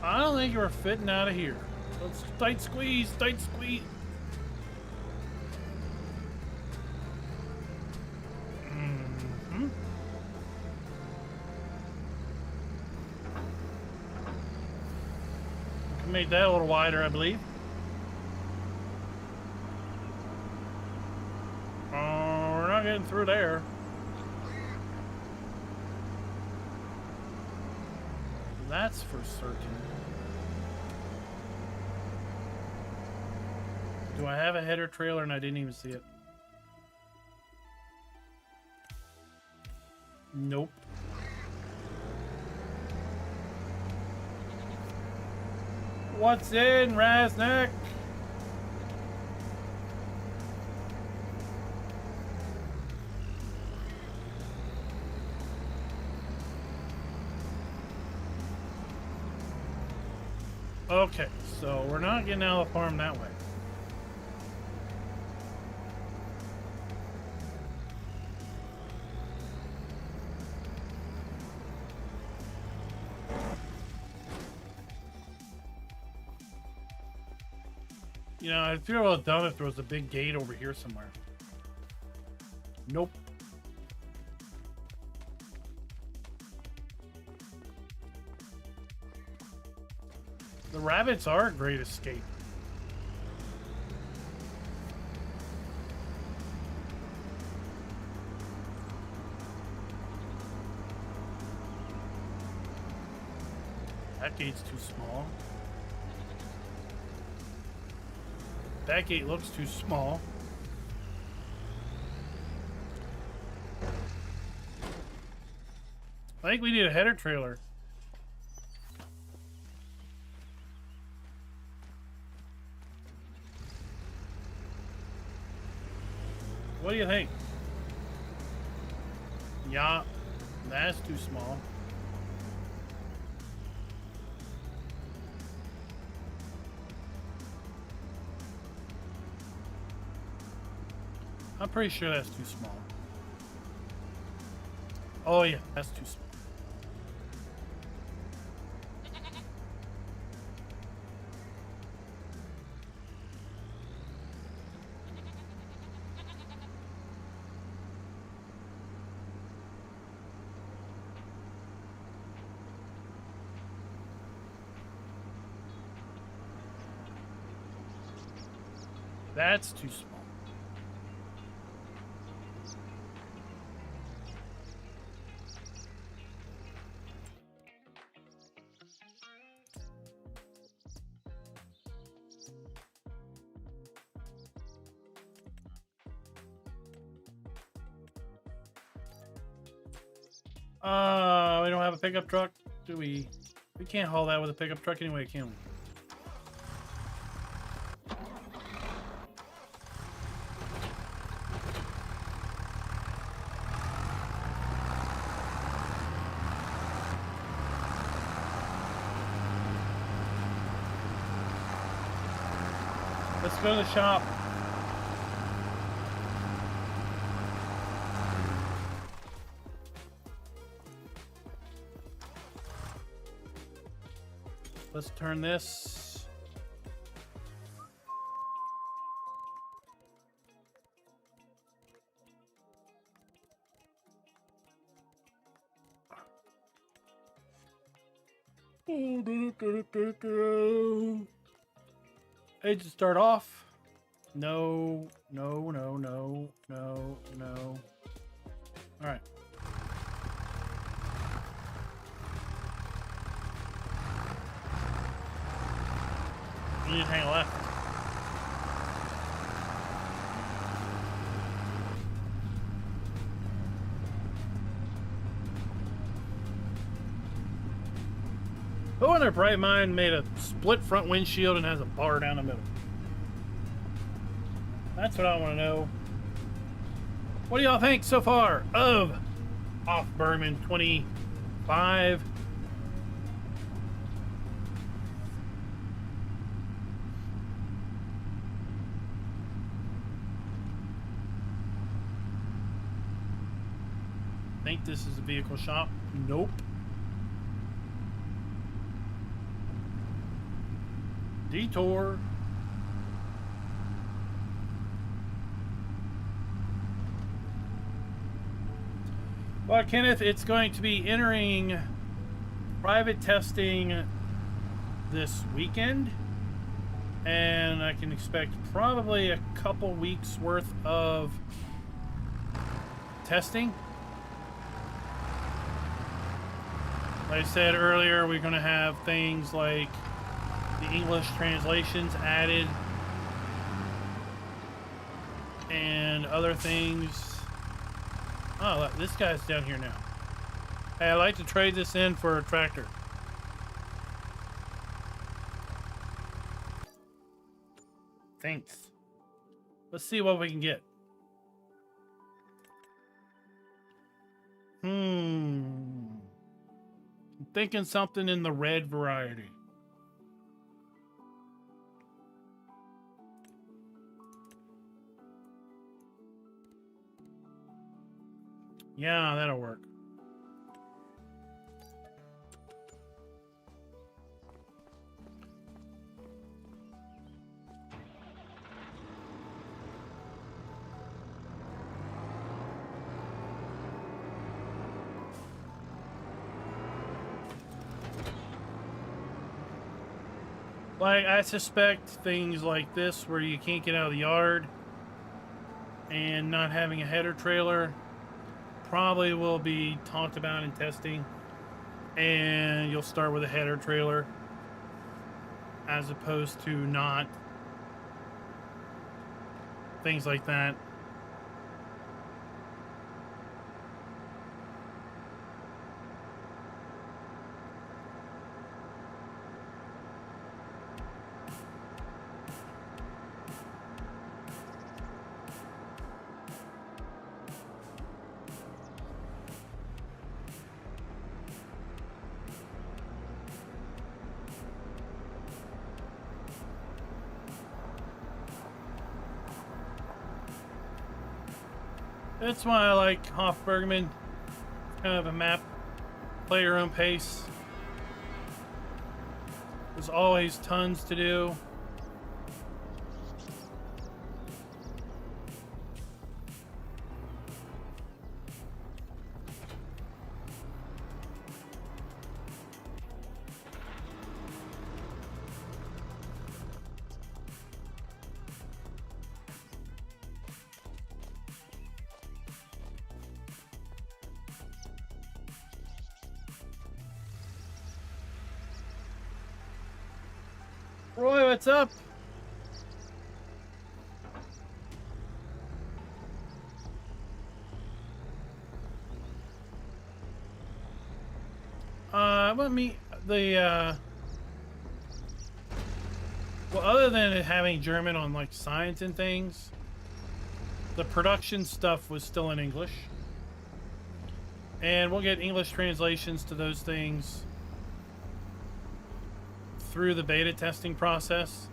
I don't think we're fitting out of here. Let's tight squeeze, tight squeeze. Made that a little wider, I believe. We're not getting through there. That's for certain. Do I have a header trailer and I didn't even see it? Nope. What's in, Raznek? Okay, so we're not getting out of the farm that way. You know, I'd feel a little dumb if there was a big gate over here somewhere. Nope. The rabbits are a great escape. That gate's too small. That gate looks too small. I think we need a header trailer. What do you think? Yeah, that's too small. I'm pretty sure that's too small. Oh yeah, that's too small. That's too small. We don't have a pickup truck, do we? We can't haul that with a pickup truck anyway, can we? Let's go to the shop. Let's turn this. Hey, to start off. No, no, no, no, no, no. All right. You need to hang left. Who in their bright mind made a split front windshield and has a bar down the middle? That's what I want to know. What do y'all think so far of Hof Bergmann 25? Think this is a vehicle shop? Nope. Detour. Well, Kenneth, it's going to be entering private testing this weekend, and I can expect probably a couple weeks worth of testing. Like I said earlier, we're going to have things like the English translations added and other things. Oh, look, this guy's down here now. Hey, I'd like to trade this in for a tractor. Thanks. Let's see what we can get. I'm thinking something in the red variety. Yeah, that'll work. Like, I suspect things like this where you can't get out of the yard and not having a header trailer probably will be talked about in testing, and you'll start with a header trailer as opposed to not. Things like that. That's why I like Hof Bergmann. Kind of a map, play your own pace. There's always tons to do. Roy, what's up? Let me well, other than it having German on like science and things, the production stuff was still in English, and we'll get English translations to those things through the beta testing process.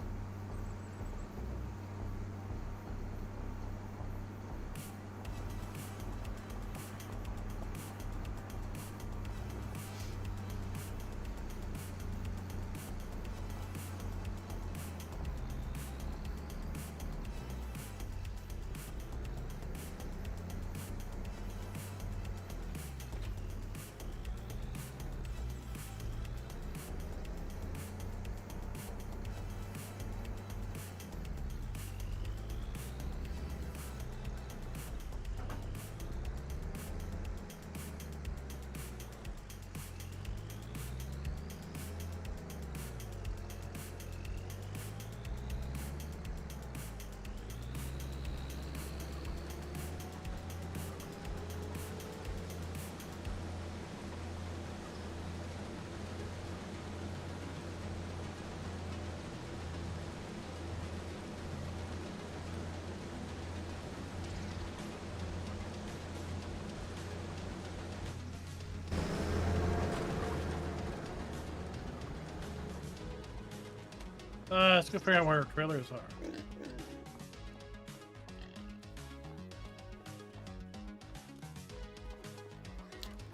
Let's go figure out where our trailers are.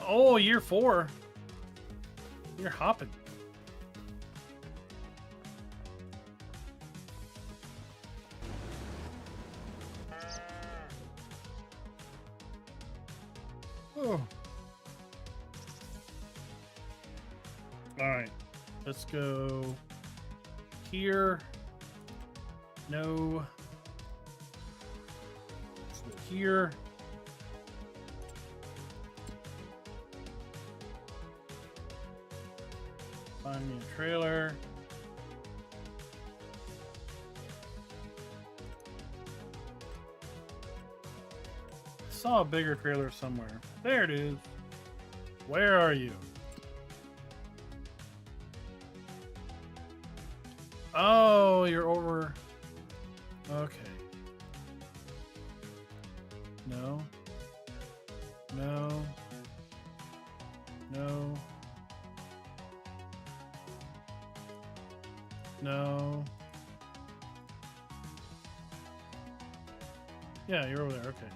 Oh, year 4. You're hopping. Oh. All right, let's go. here. No. Let's go here. Find me a trailer. Saw a bigger trailer somewhere. There it is. Where are you? Oh, you're over. Okay. No. No. No. No. Yeah, you're over there. Okay.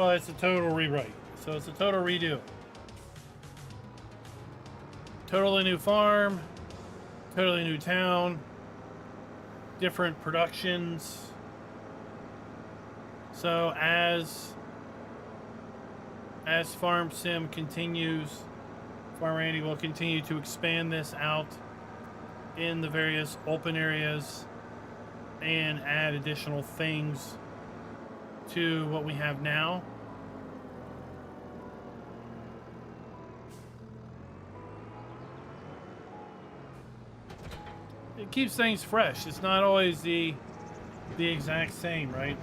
It's a total rewrite. So it's a total redo. Totally new farm, totally new town, different productions. So as Farm Sim continues, Farm Randy will continue to expand this out in the various open areas and add additional things to what we have now. It keeps things fresh. It's not always the exact same, right?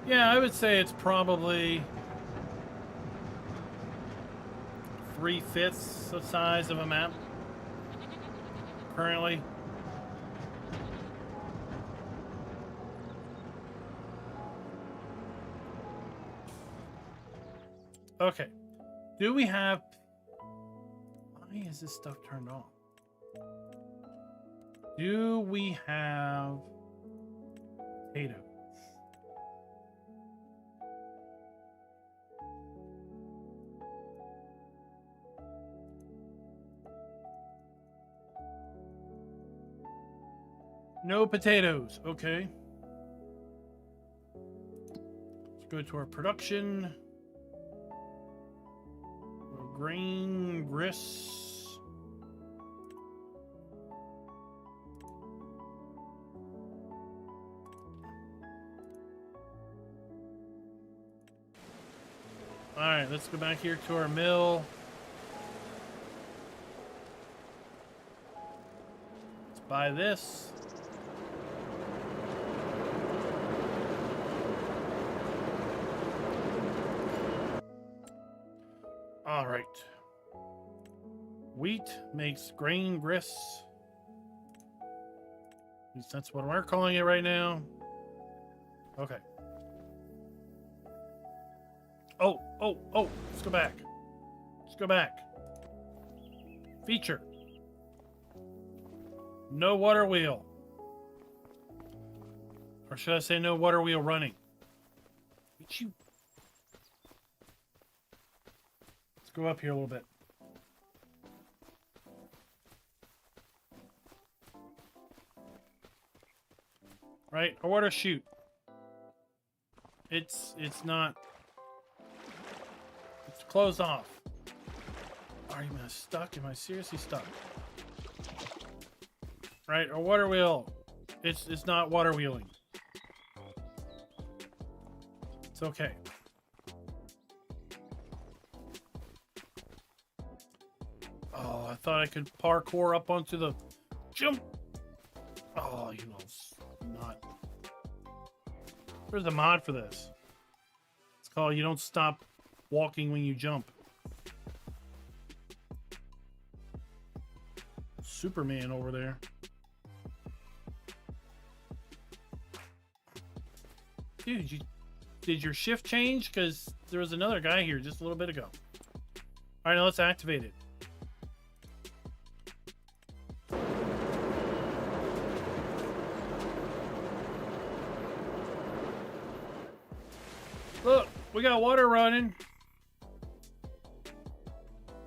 Yeah, I would say it's probably 3/5 the size of a map currently. Okay. Do we have... Why is this stuff turned off? Do we have potatoes? No potatoes. Okay. Let's go to our production. Grain, grist. All right, let's go back here to our mill. Let's buy this. All right. Wheat makes grain grist. At least that's what we're calling it right now. Okay. Oh. Let's go back. Let's go back. Feature. No water wheel. Or should I say no water wheel running? Would you... Go up here a little bit. Right, or water shoot. It's not. It's closed off. Are you stuck? Am I seriously stuck? Right, or water wheel. It's not water wheeling. It's okay. Oh, I thought I could parkour up onto the jump. Oh, you little nut. Where's the mod for this? It's called You Don't Stop Walking When You Jump. Superman over there. Dude, did your shift change? Because there was another guy here just a little bit ago. All right, now let's activate it. Look, we got water running.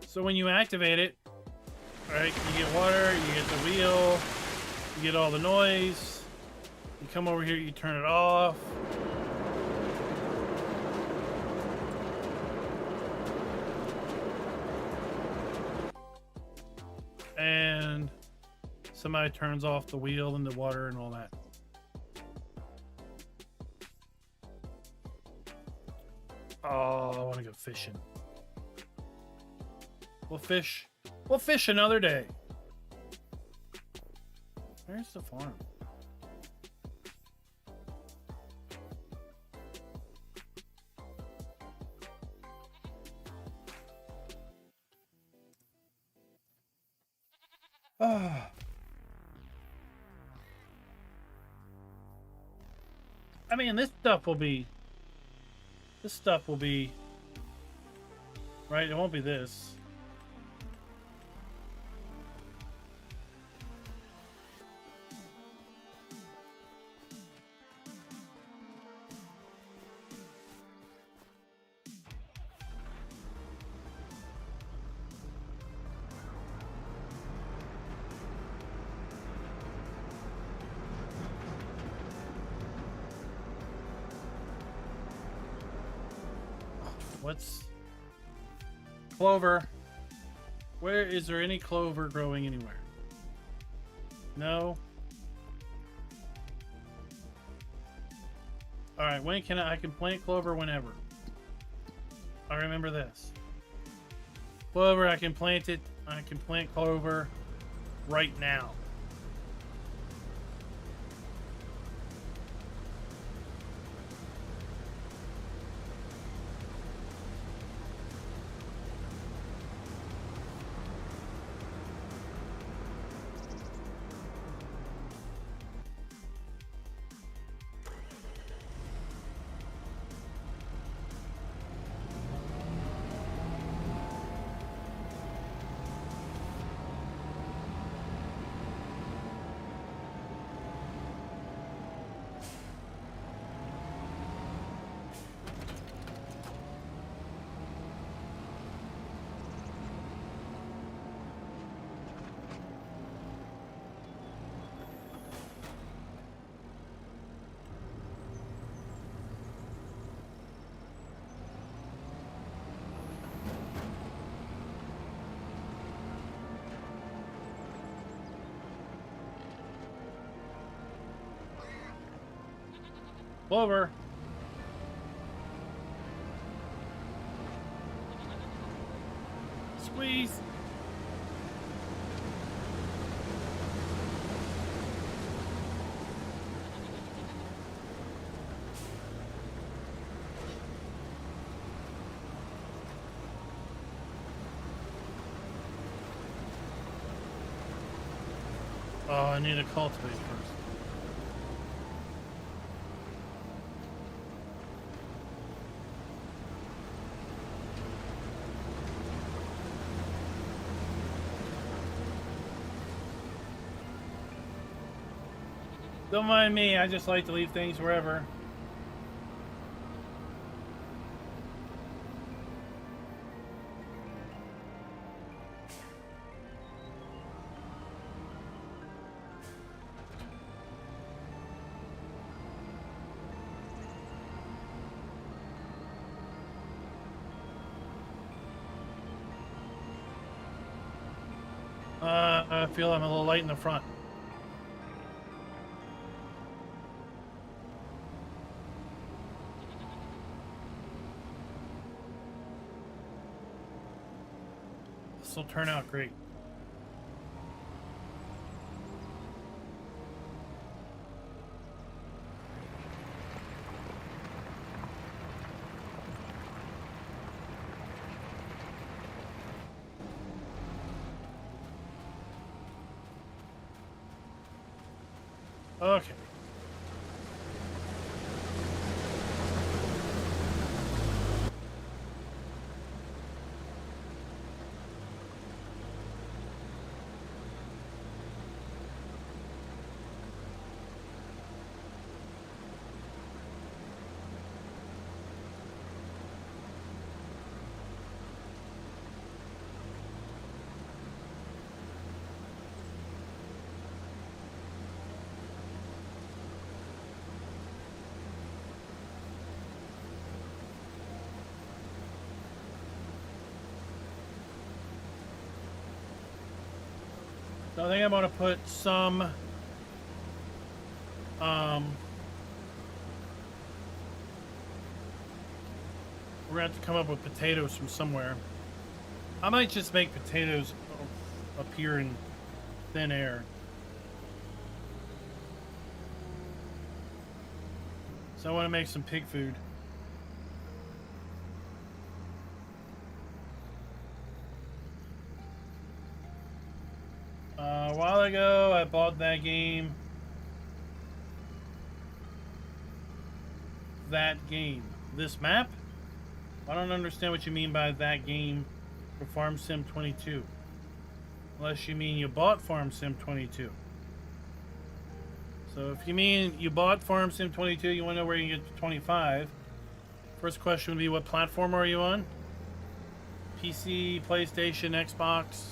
So when you activate it, right, you get water, you get the wheel, you get all the noise. You come over here, you turn it off. somebody turns off the wheel and the water and all that. Oh, I want to go fishing. We'll fish. We'll fish another day. Where's the farm? Ah. I mean, this stuff will be right. It won't be this. What's clover? Where is there any clover growing anywhere? No. All right, when can I can plant clover whenever. I remember this. Clover, I can plant it. I can plant clover right now. Clover. Squeeze. Oh, I need to cultivate first. Don't mind me, I just like to leave things wherever. I feel I'm a little light in the front. This will turn out great. Okay. So I think I'm gonna put some we're gonna have to come up with potatoes from somewhere. I might just make potatoes appear in thin air. So I want to make some pig food. A while ago, I bought that game. This map? I don't understand what you mean by that game for Farm Sim 22. Unless you mean you bought Farm Sim 22. So if you mean you bought Farm Sim 22, you want to know where you can get to 25. First question would be, what platform are you on? PC, PlayStation, Xbox?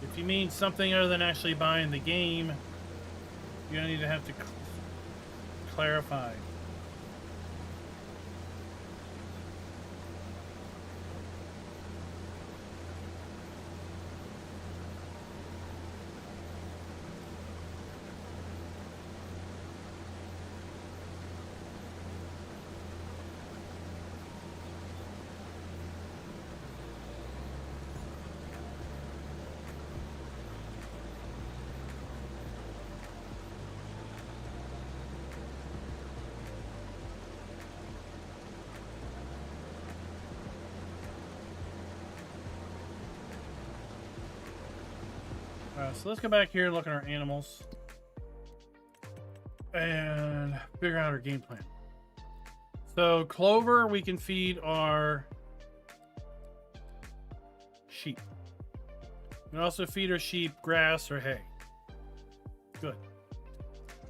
If you mean something other than actually buying the game, you're going to have to clarify. So let's go back here and look at our animals and figure out our game plan. So clover, we can feed our sheep. We can also feed our sheep grass or hay. Good.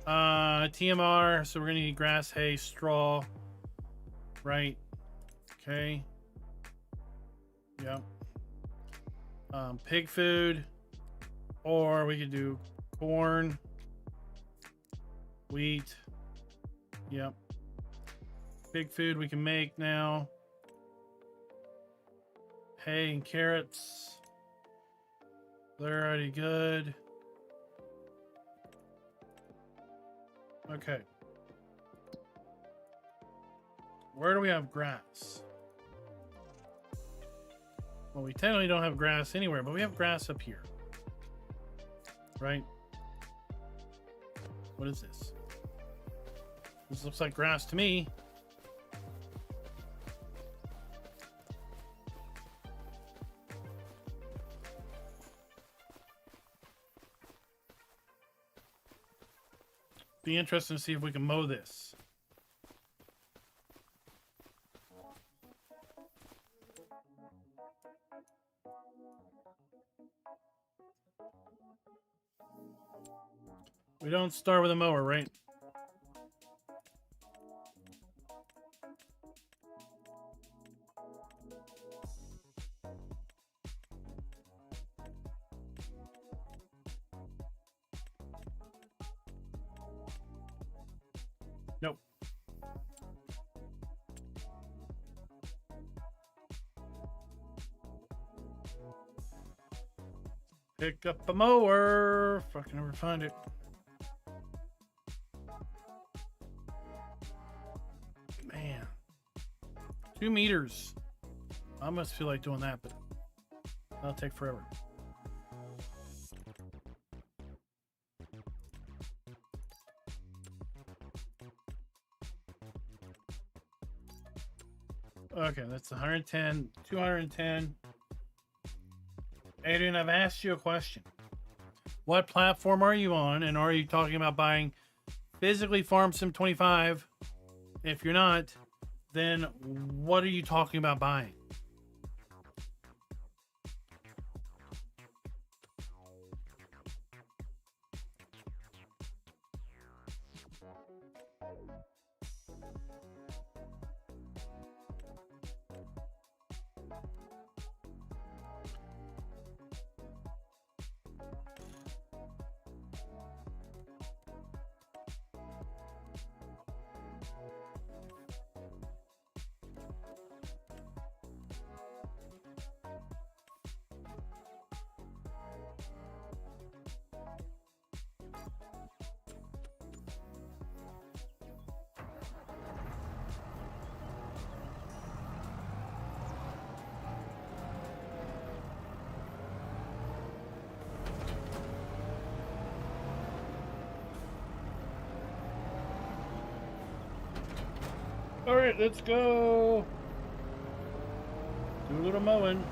TMR, so we're gonna need grass, hay, straw. Right. Okay. Yep. Pig food. Or we could do corn, wheat. Yep. Pig food we can make now. Hay and carrots. They're already good. Okay. Where do we have grass? Well, we technically don't have grass anywhere, but we have grass up here. Right? What is this? This looks like grass to me. Be interesting to see if we can mow this. We don't start with a mower, right? Nope. Pick up a mower. If I can ever find it. Man. 2 meters. I must feel like doing that, but that'll take forever. Okay, that's 110, 210. Adrian, I've asked you a question. What platform are you on, and are you talking about buying physically Farm Sim 25? If you're not, then what are you talking about buying? All right, let's go. Do a little mowing.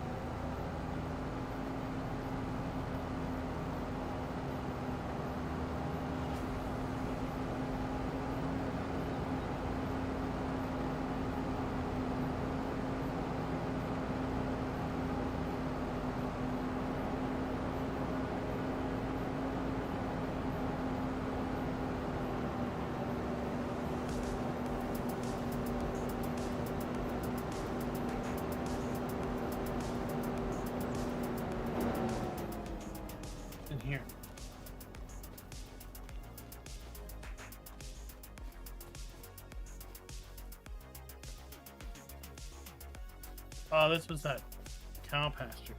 In here. Oh, this was that cow pasture.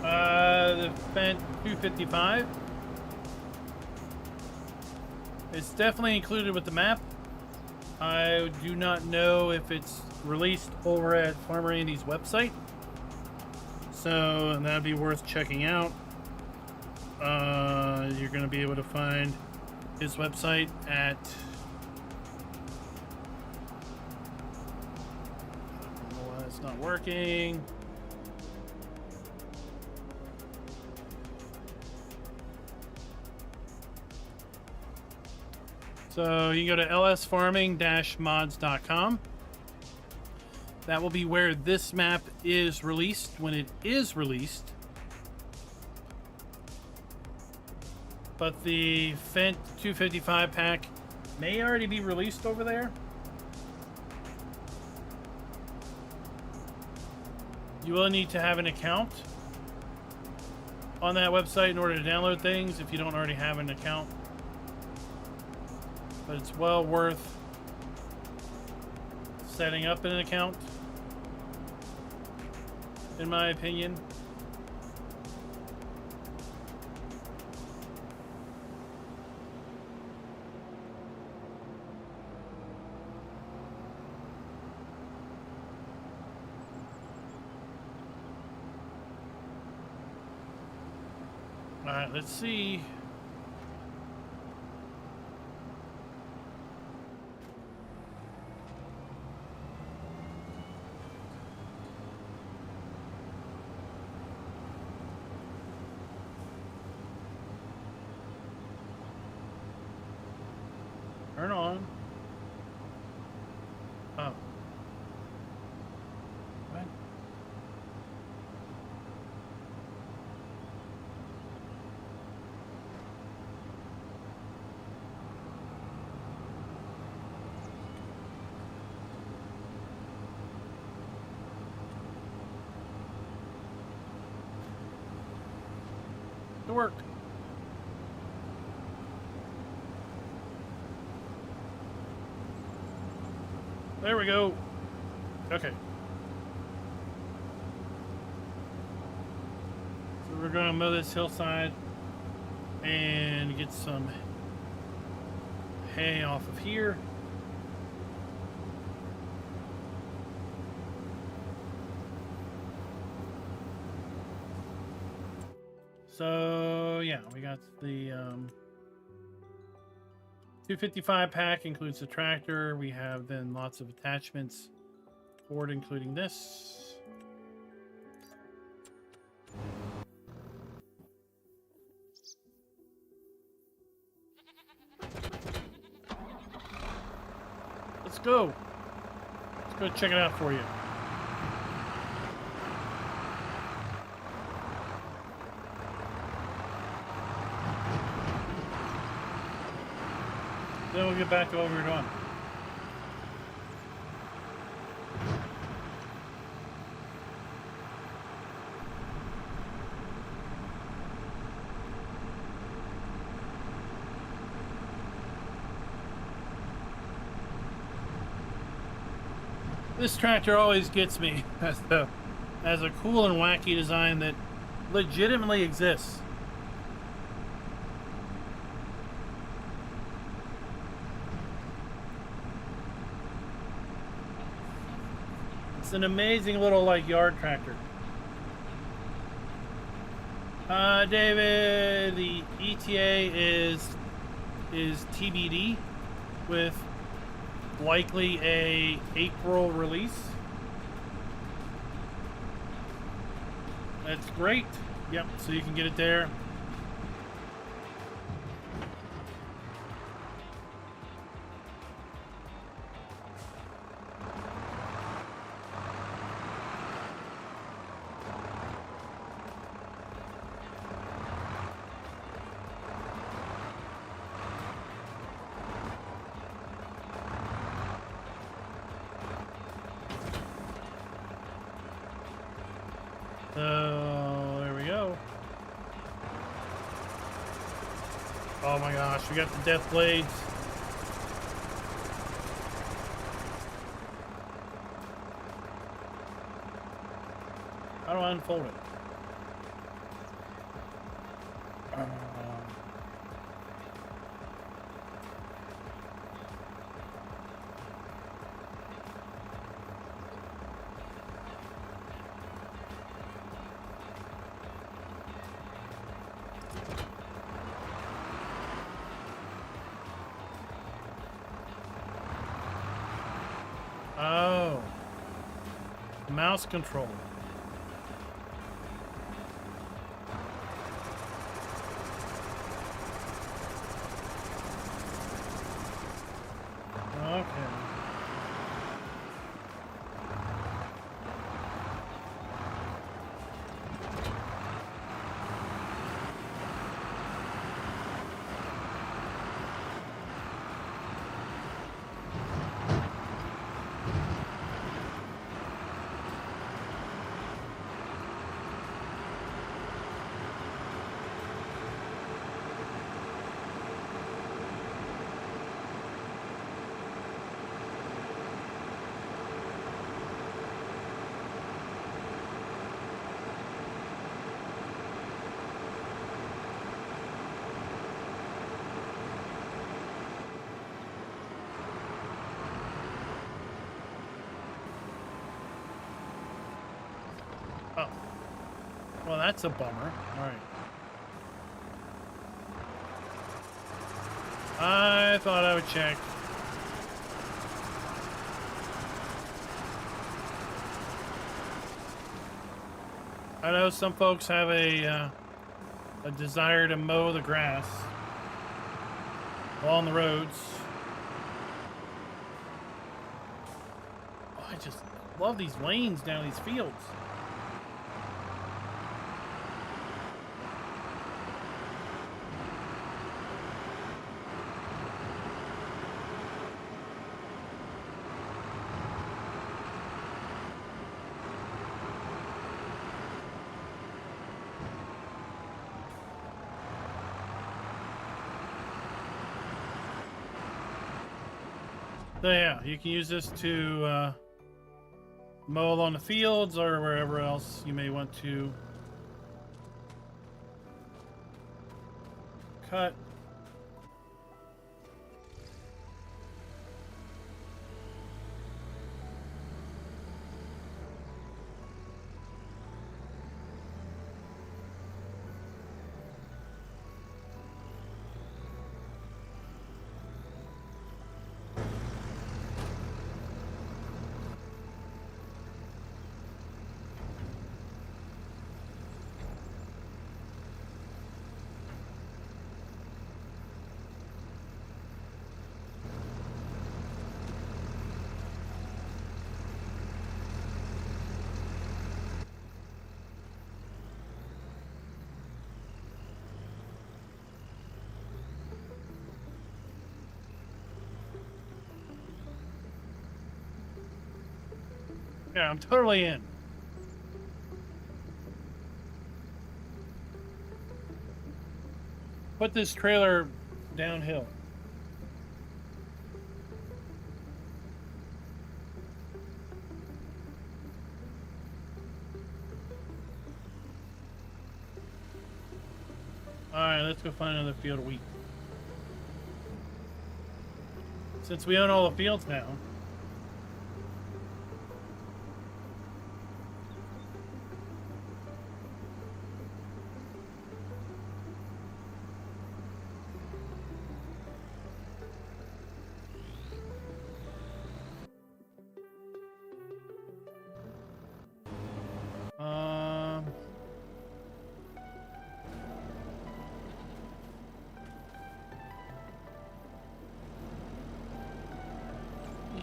The Fent 255. It's definitely included with the map. I do not know if it's released over at Farmer Andy's website, so that'd be worth checking out. You're going to be able to find his website at it's not working. So you can go to lsfarming-mods.com. That will be where this map is released when it is released. But the Fent 255 pack may already be released over there. You will need to have an account on that website in order to download things if you don't already have an account. But it's well worth setting up an account, in my opinion. All right, let's see. Turn on. Oh. What? To work. There we go. Okay. So we're going to mow this hillside and get some hay off of here. So, yeah, we got the 255 pack includes the tractor. We have then lots of attachments for it, including this. Let's go. Let's go check it out for you. Then we'll get back to what we were doing. This tractor always gets me as a cool and wacky design that legitimately exists. It's an amazing little like yard tractor. David, the ETA is TBD with likely a April release. That's great. Yep, so you can get it there. So there we go. Oh my gosh, we got the death blades. How do I unfold it? Oh, mouse control. Okay. Oh. Well, that's a bummer. All right. I thought I would check. I know some folks have a desire to mow the grass along the roads. Oh, I just love these lanes down these fields. So yeah, you can use this to mow along the fields or wherever else you may want to cut. Yeah, I'm totally in. Put this trailer downhill. Alright, let's go find another field of wheat. Since we own all the fields now.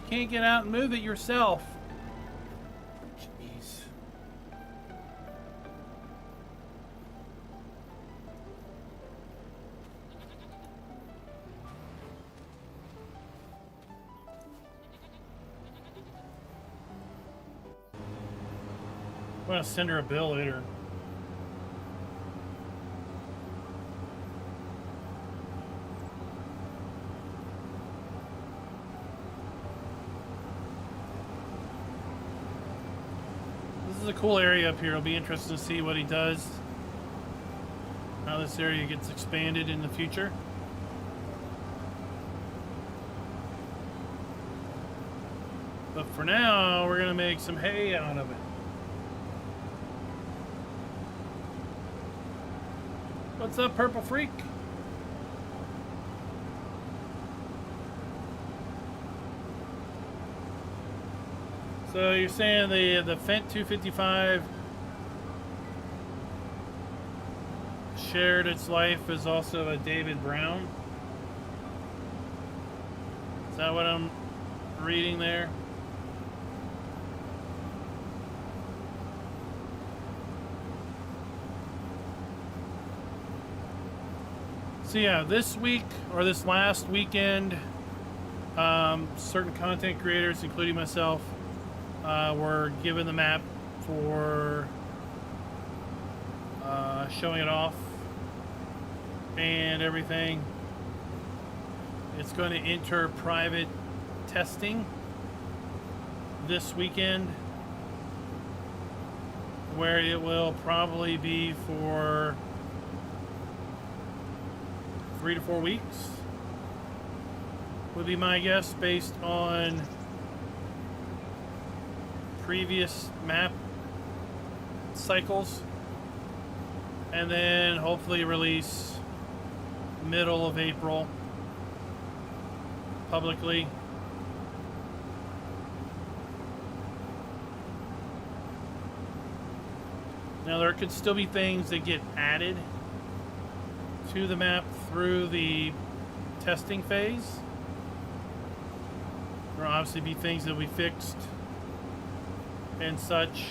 can't get out and move it yourself. Jeez. I'm gonna send her a bill later. This is a cool area up here. It'll be interesting to see what he does. How this area gets expanded in the future. But for now, we're gonna make some hay out of it. What's up, Purple Freak? So you're saying the Fent 255 shared its life as also a David Brown? Is that what I'm reading there? So yeah, this week or this last weekend, certain content creators, including myself, were given the map for showing it off and everything. It's going to enter private testing this weekend, where it will probably be for 3 to 4 weeks, would be my guess, based on previous map cycles, and then hopefully release middle of April publicly. Now there could still be things that get added to the map through the testing phase. There will obviously be things that we fixed and such.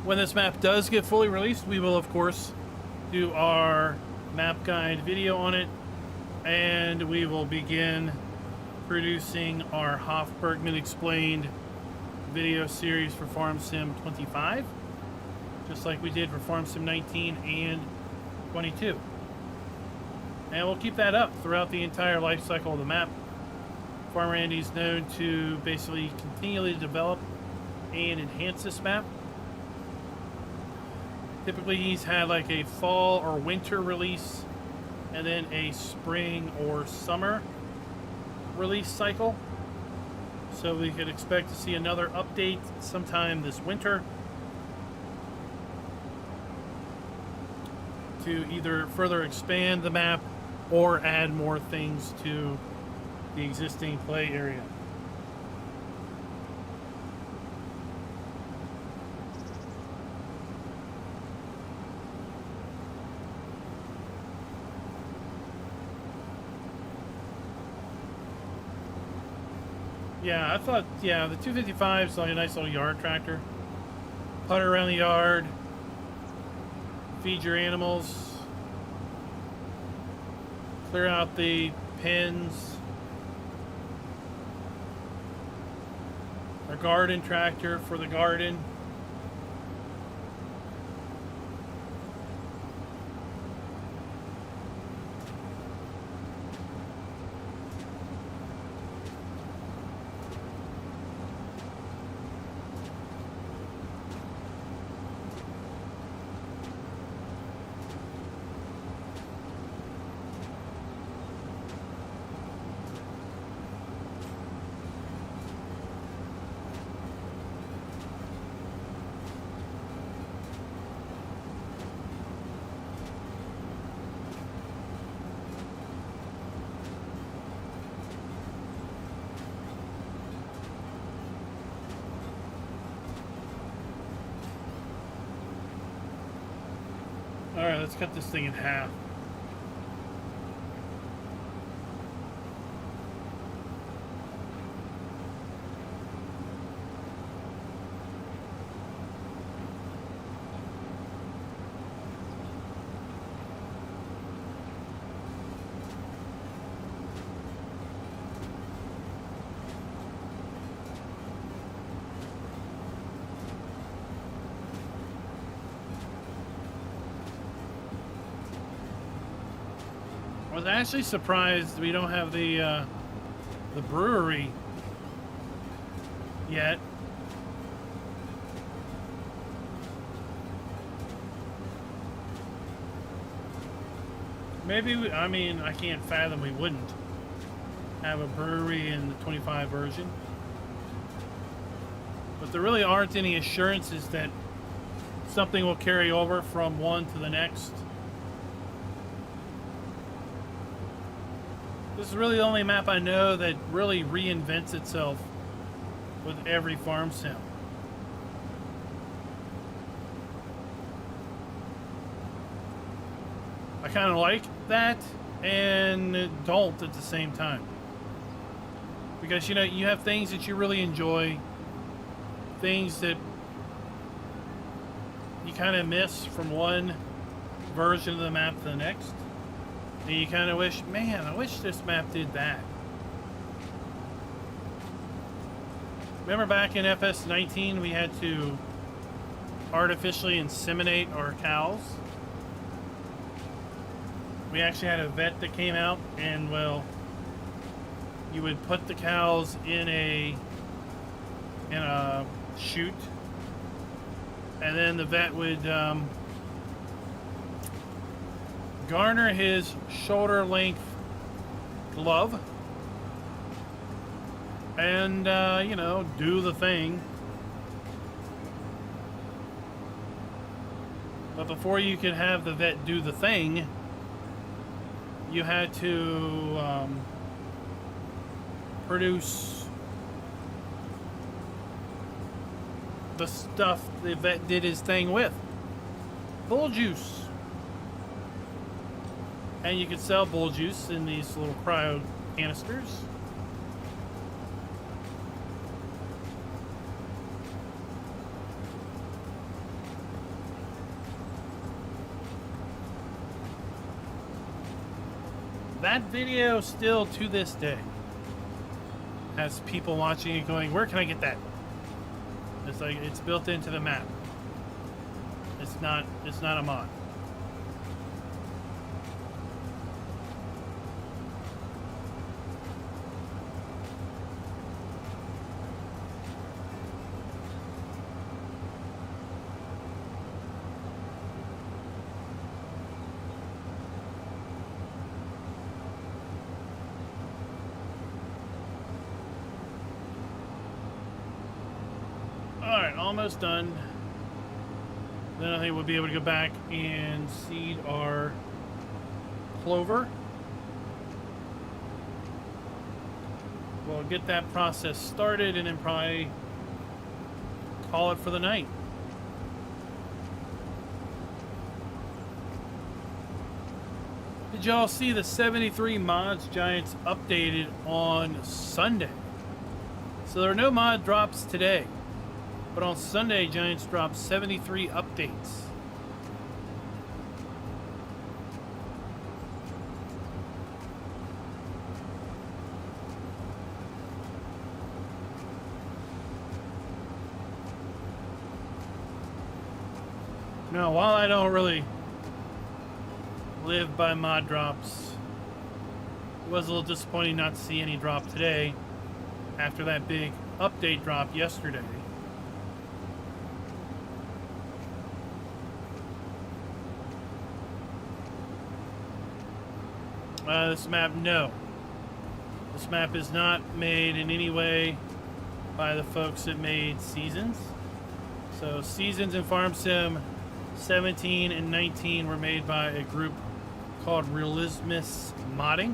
When this map does get fully released, we will of course do our map guide video on it, and we will begin producing our Hof Bergmann Explained video series for Farm Sim 25, just like we did for Farm Sim 19 and 22. And we'll keep that up throughout the entire life cycle of the map. Farmer Andy's known to basically continually develop and enhance this map. Typically he's had like a fall or winter release and then a spring or summer release cycle. So we could expect to see another update sometime this winter to either further expand the map or add more things to the existing play area. Yeah, I thought, yeah, the 255 is like a nice little yard tractor. Putter around the yard, feed your animals, clear out the pens. A garden tractor for the garden. Alright, let's cut this thing in half. was actually surprised we don't have the brewery yet. Maybe, I mean, I can't fathom we wouldn't have a brewery in the 25 version. But there really aren't any assurances that something will carry over from one to the next. This is really the only map I know that really reinvents itself with every farm sim. I kind of like that and don't at the same time. Because, you know, you have things that you really enjoy, things that you kind of miss from one version of the map to the next. And you kind of wish, man, I wish this map did that. Remember back in FS19, we had to artificially inseminate our cows? We actually had a vet that came out and, well, you would put the cows in a chute, and then the vet would garner his shoulder length glove and you know, do the thing. But before you could have the vet do the thing, you had to produce the stuff the vet did his thing with. Bull juice. And you could sell bull juice in these little cryo canisters. That video still to this day has people watching it going, where can I get that? It's like, it's built into the map. It's not a mod. Alright, almost done. Then I think we'll be able to go back and seed our clover. We'll get that process started and then probably call it for the night. Did y'all see the 73 mods Giants updated on Sunday? So there are no mod drops today. But on Sunday, Giants dropped 73 updates. Now, while I don't really live by mod drops, it was a little disappointing not to see any drop today after that big update drop yesterday. This map, no. This map is not made in any way by the folks that made Seasons. So Seasons and Farm Sim 17 and 19 were made by a group called Realismus Modding.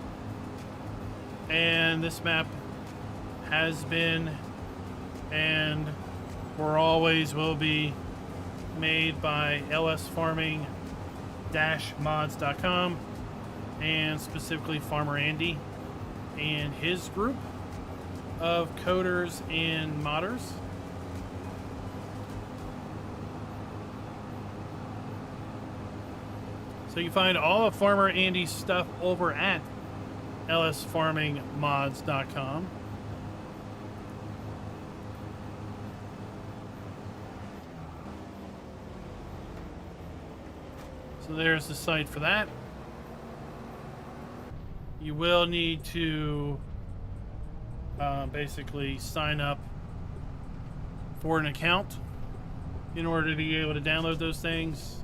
And this map has been and for always will be made by lsfarming-mods.com. And specifically Farmer Andy and his group of coders and modders. So you can find all of Farmer Andy's stuff over at lsfarmingmods.com. So there's the site for that. you will need to basically sign up for an account in order to be able to download those things.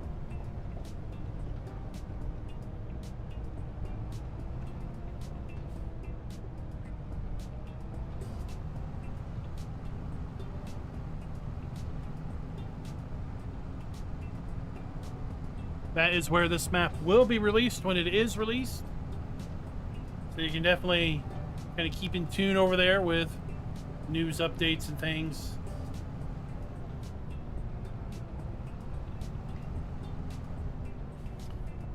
That is where this map will be released when it is released. So you can definitely kind of keep in tune over there with news updates and things.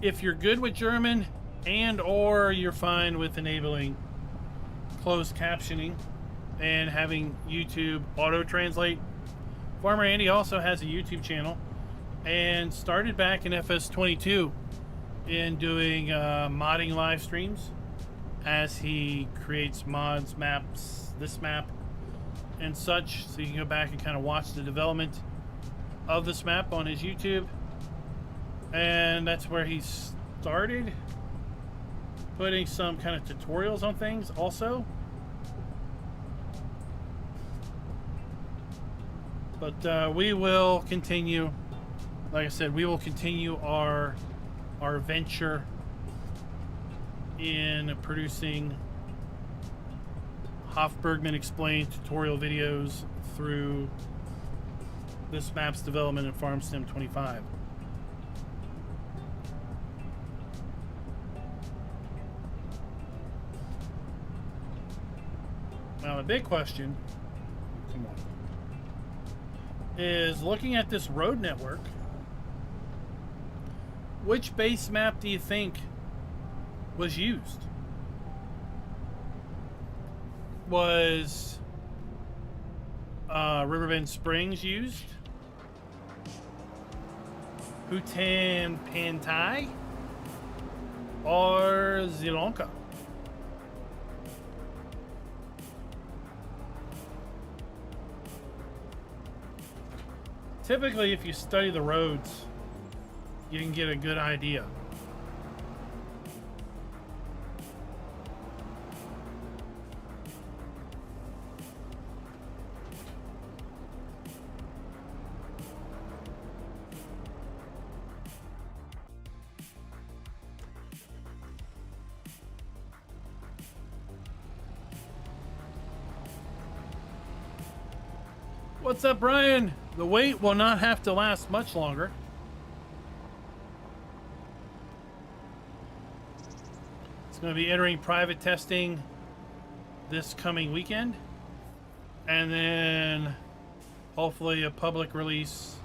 If you're good with German and or you're fine with enabling closed captioning and having YouTube auto translate, Farmer Andy also has a YouTube channel and started back in FS22 in doing modding live streams as he creates mods, maps, this map and such, so you can go back and kind of watch the development of this map on his YouTube. And that's where he started putting some kind of tutorials on things also. But we will continue, like I said, we will continue our venture in producing Hof Bergmann Explained tutorial videos through this map's development in Farm Sim 25. Now the big question, come on, is looking at this road network, which base map do you think was used? Was Riverbend Springs used? Hutan Pantai? Or Zilonka? Typically, if you study the roads, you can get a good idea. What's up, Brian? The wait will not have to last much longer. It's going to be entering private testing this coming weekend, and then hopefully a public release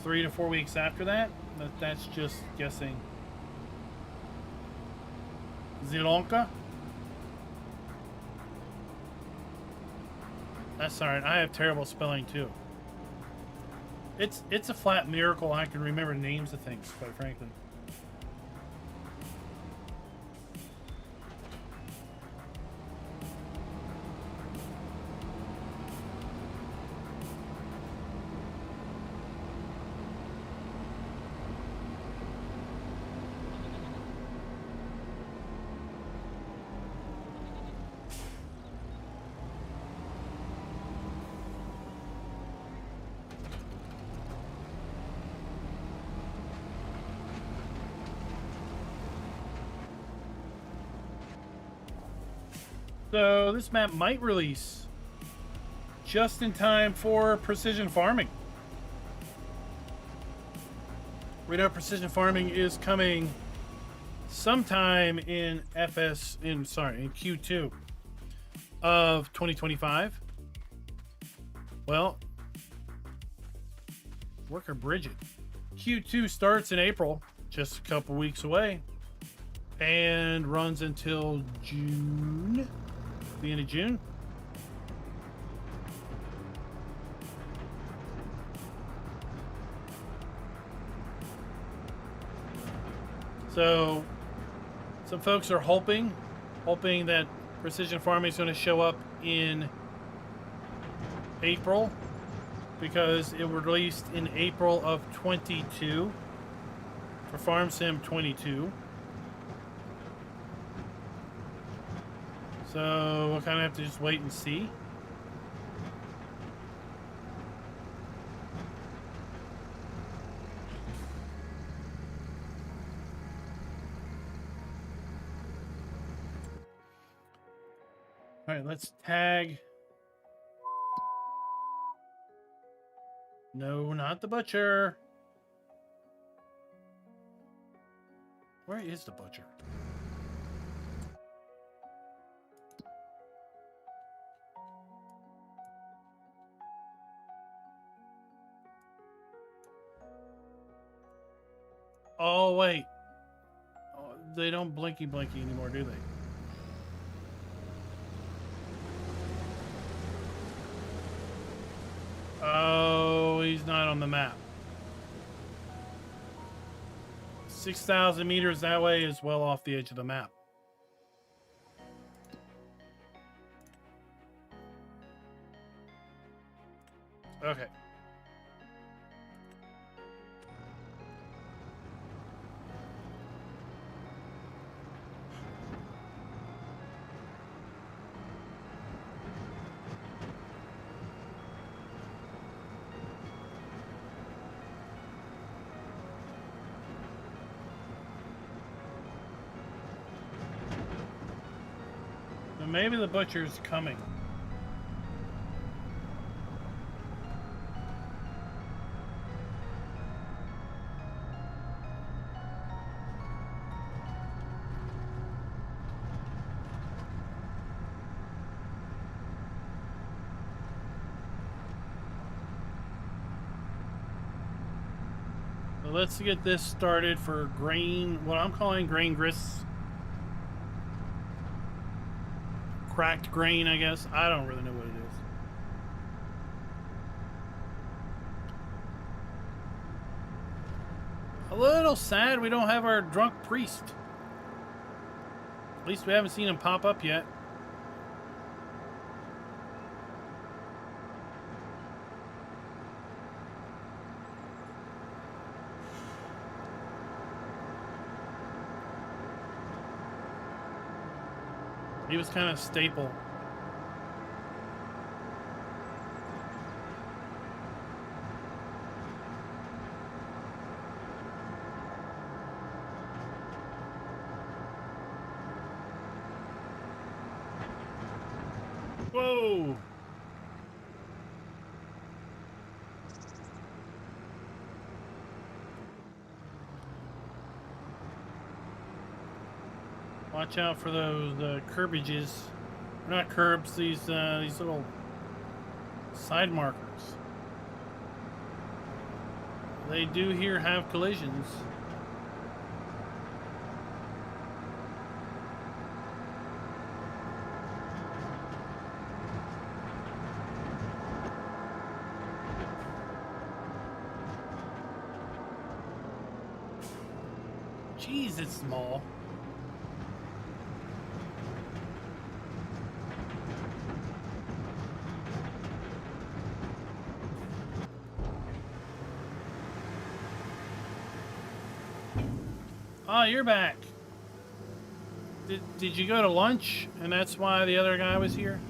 3 to 4 weeks after that. But that's just guessing. Zilonka? That's alright. I have terrible spelling too. It's a flat miracle I can remember names of things, quite frankly. So this map might release just in time for precision farming. We know precision farming is coming sometime in Q2 of 2025. Well, worker Bridget. Q2 starts in April, just a couple weeks away, and runs until June. The end of June. So some folks are hoping that precision farming is going to show up in April, because it was released in April of 22 for Farm Sim 22. So we'll kind of have to just wait and see. All right, let's tag. No, not the butcher. Where is the butcher? Oh, wait. Oh, they don't blinky blinky anymore, do they? Oh, he's not on the map. 6,000 meters that way is well off the edge of the map. Okay. Maybe the butcher's coming. So let's get this started for grain, what I'm calling grain grist. Cracked grain, I guess. I don't really know what it is. A little sad we don't have our drunk priest. At least we haven't seen him pop up yet. He was kind of staple. Whoa! Watch out for those curbages. Not curbs, these little side markers. They do here have collisions. Jeez, it's small. Oh, you're back. Did you go to lunch and that's why the other guy was here?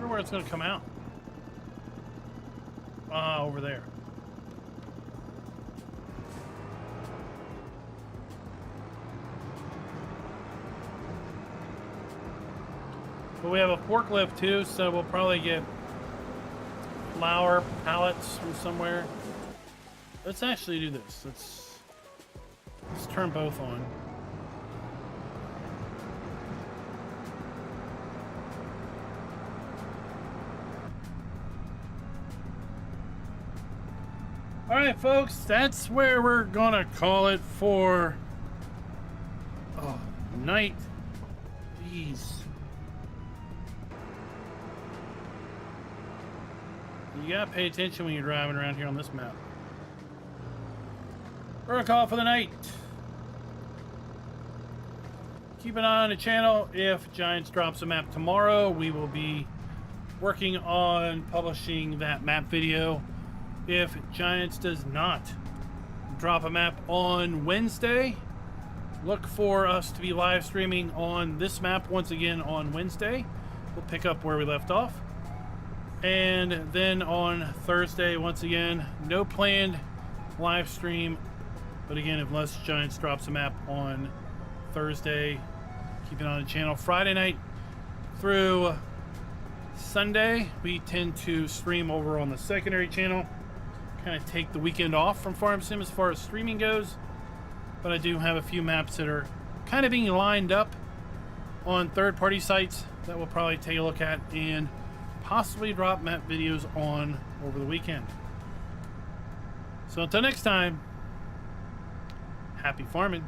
Where it's going to come out. Over there. But we have a forklift too, so we'll probably get flour pallets from somewhere. Let's actually do this. Let's turn both on. Alright folks, that's where we're gonna call it for night. Jeez. You gotta pay attention when you're driving around here on this map. We're gonna call it for the night. Keep an eye on the channel. If Giants drops a map tomorrow, we will be working on publishing that map video. If Giants does not drop a map on Wednesday, look for us to be live streaming on this map once again on Wednesday. We'll pick up where we left off. And then on Thursday, once again, no planned live stream. But again, unless Giants drops a map on Thursday, keep it on the channel. Friday night through Sunday, we tend to stream over on the secondary channel. Kind of take the weekend off from Farm Sim as far as streaming goes. But I do have a few maps that are kind of being lined up on third-party sites that we'll probably take a look at and possibly drop map videos on over the weekend. So until next time, happy farming.